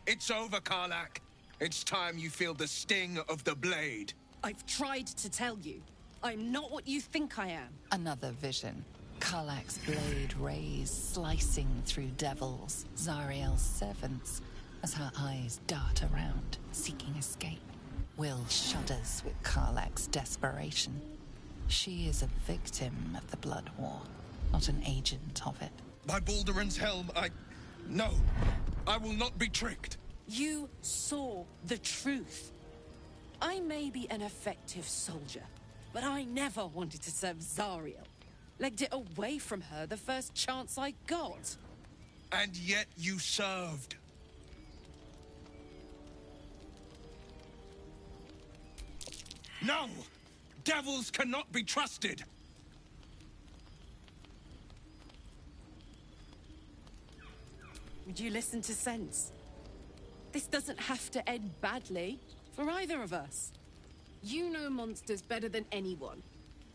It's over, Karlach. It's time you feel the sting of the blade. I've tried to tell you. I'm not what you think I am. Another vision. Karlach's blade rays slicing through devils, Zariel's servants, as her eyes dart around, seeking escape. Will shudders with Karlach's desperation. She is a victim of the Blood War, not an agent of it. By Baldur's helm, No, I will not be tricked. You saw the truth. I may be an effective soldier, but I never wanted to serve Zariel. Legged it away from her the first chance I got. And yet you served. No! Devils cannot be trusted! Would you listen to sense? This doesn't have to end badly for either of us. You know monsters better than anyone.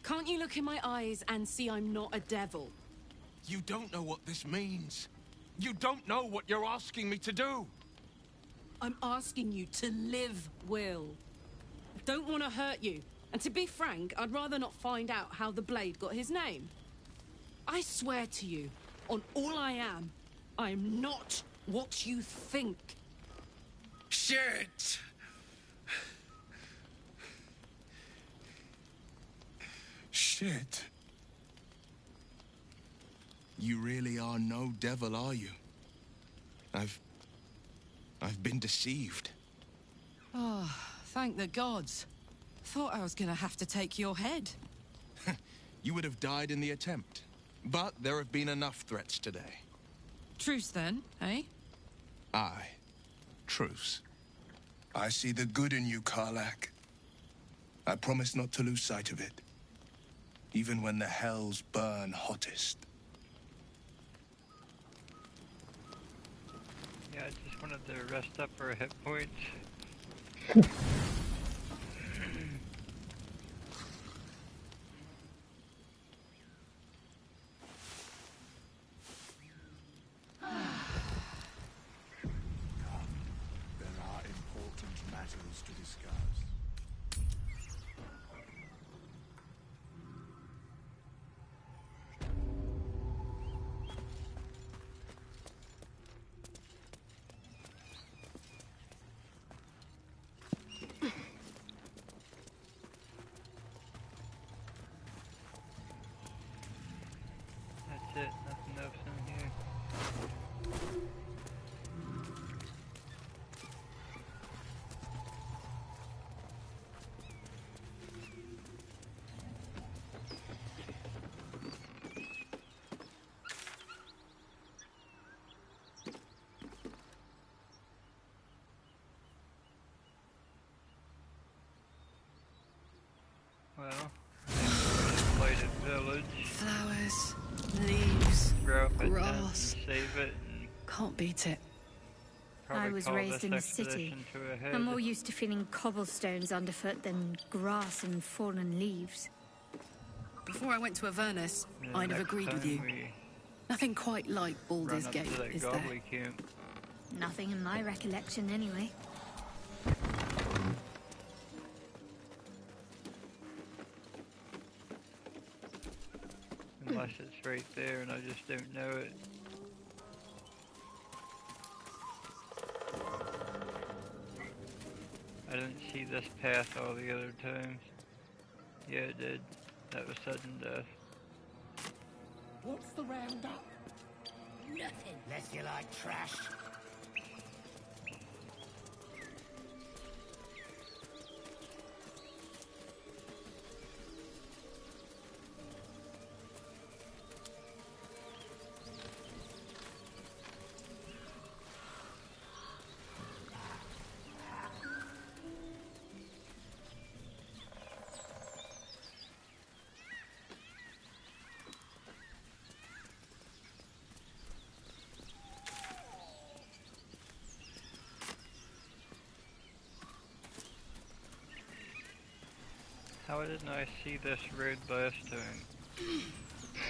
Can't you look in my eyes and see I'm not a devil? You don't know what this means. You don't know what you're asking me to do. I'm asking you to live, Will. I don't want to hurt you. And to be frank, I'd rather not find out how the Blade got his name. I swear to you, on all I am not what you think. Shit! Shit. You really are no devil, are you? I've been deceived. Oh, thank the gods. Thought I was gonna have to take your head. you would have died in the attempt. But there have been enough threats today. Truce then, eh? Aye. Truce. I see the good in you, Karlach. I promise not to lose sight of it. Even when the hells burn hottest. Yeah, I just wanted to rest up for a hit point. There are important matters to discuss. That's it, nothing else in here. Well, blighted village. Flowers, leaves, Grow up a tent and grass. save it, and Can't beat it. probably I was call raised this in the city. expedition to a head. I'm more used to feeling cobblestones underfoot than grass and fallen leaves. Before I went to Avernus, Yeah, I'd have next agreed with time you. we Nothing quite like Baldur's run up Gate, to that is there? gobbly camp. Nothing in my recollection, anyway. Unless it's right there and I just don't know it. I didn't see this path all the other times. Yeah, it did. That was sudden death. What's the roundup? Nothing. Less you like trash. How didn't I see this road last time?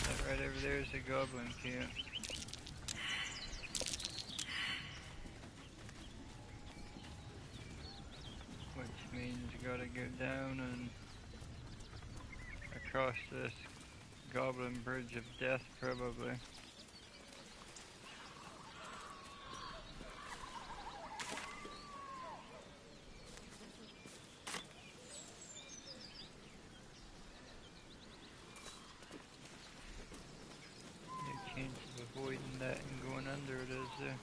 That right over there is a goblin camp. Which means you gotta go down and across this Goblin Bridge of Death, probably. No chance of avoiding that and going under it, is there?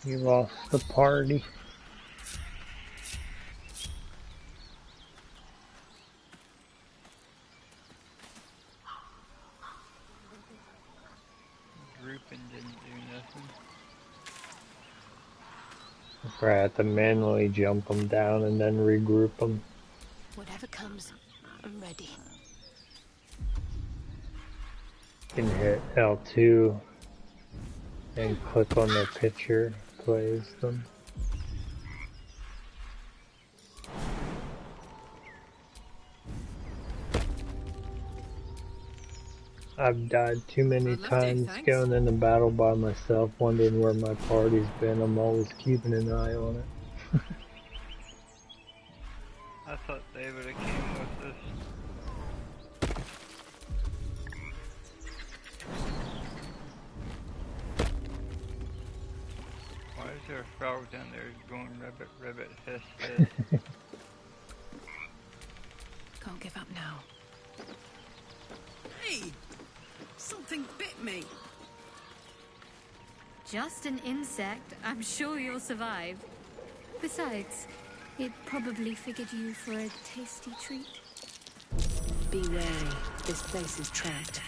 You lost the party. Grouping didn't do nothing. I had to manually jump them down and then regroup them. Whatever comes, I'm ready. You can hit L2 and click on their picture, plays them. I've died too many times going into battle by myself, wondering where my party's been. I'm always keeping an eye on it. I thought they would have came with us. Why is there a frog down there going rabbit, rabbit, hiss, hiss? Can't give up now. Hey! Something bit me. Just an insect. I'm sure you'll survive. Besides, it probably figured you for a tasty treat. Be wary. This place is trapped.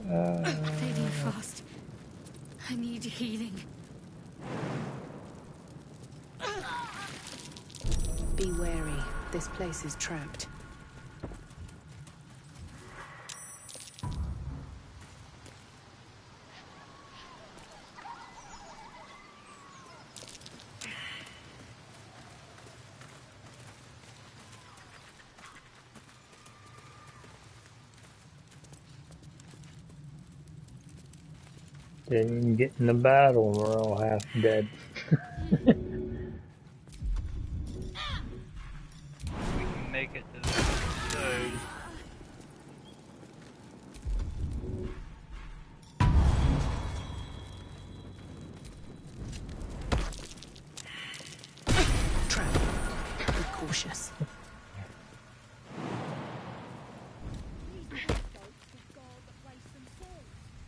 Fading fast. I need healing. Be wary. This place is trapped. Didn't even get in the battle, we're all half dead. We can make it to the other side. Trap. Be cautious.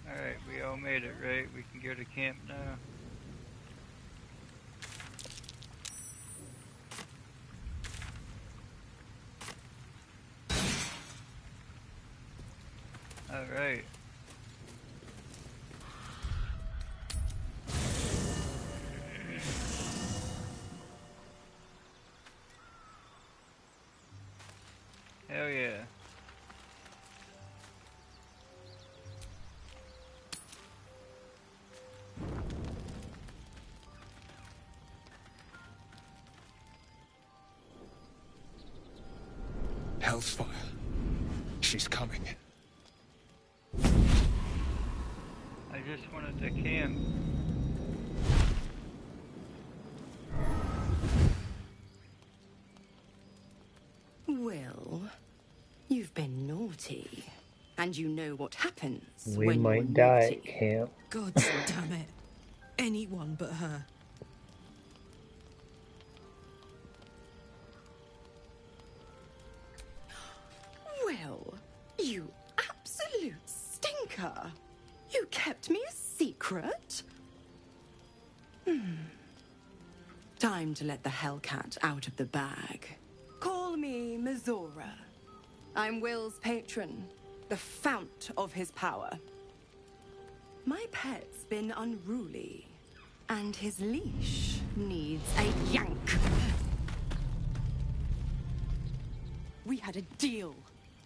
Alright, we all made it, right? We can go to camp now. Alright. Hell yeah. Hellsfire. She's coming. I just wanted to camp. Well, you've been naughty. And you know what happens We when might you're die naughty. at camp. God damn it. Anyone but her. Well, you absolute stinker. You kept me a secret? Time to let the Hellcat out of the bag. Call me Mizora. I'm Will's patron, the fount of his power. My pet's been unruly, and his leash needs a yank. We had a deal,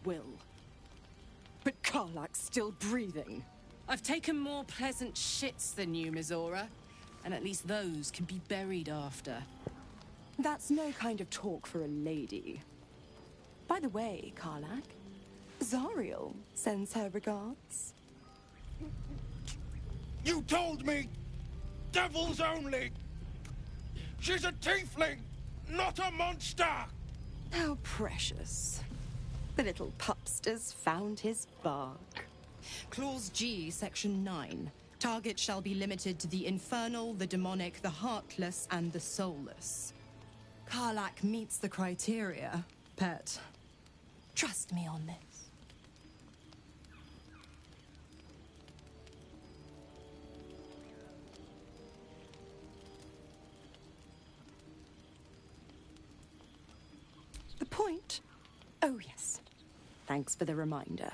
Will. But Karlak's still breathing. I've taken more pleasant shits than you, Mizora. And at least those can be buried after. That's no kind of talk for a lady. By the way, Karlak, Zariel sends her regards. You told me! Devils only! She's a tiefling, not a monster! How precious. The little pupster's found his bark. Clause G, Section 9. Target shall be limited to the infernal, the demonic, the heartless, and the soulless. Karlak meets the criteria, pet. Trust me on this. The point? Oh, yes. Thanks for the reminder.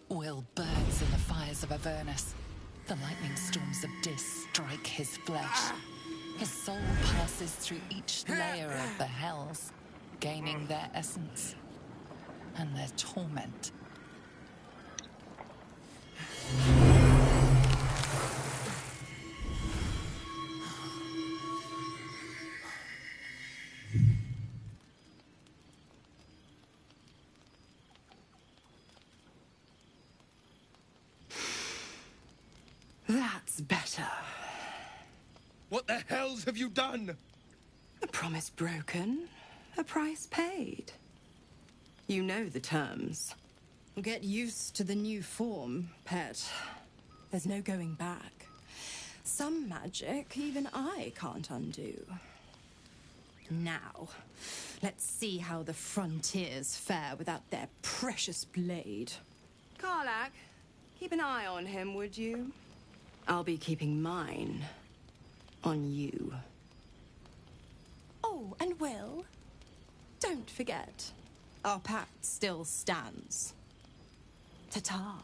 Will burns in the fires of Avernus. The lightning storms of Dis strike his flesh. His soul passes through each layer of the hells, gaining their essence and their torment. That's better. What the hells have you done? A promise broken, a price paid. You know the terms. Get used to the new form, pet. There's no going back. Some magic even I can't undo. Now, let's see how the frontiers fare without their precious blade. Karlach, keep an eye on him, would you? I'll be keeping mine on you. Oh, and Will, don't forget, our pact still stands. Ta-ta.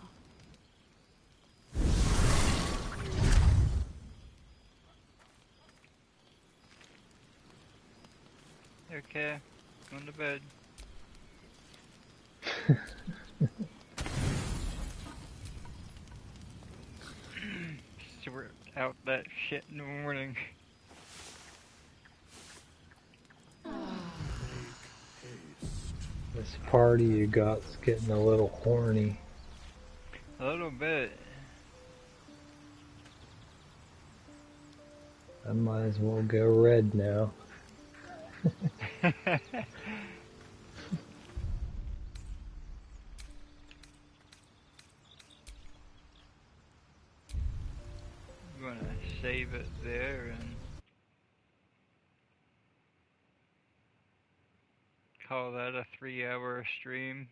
Okay, going to bed. Sort out that shit in the morning. This party you got's getting a little horny. A little bit. I might as well go red now. You want to save it there and call that a 3-hour stream.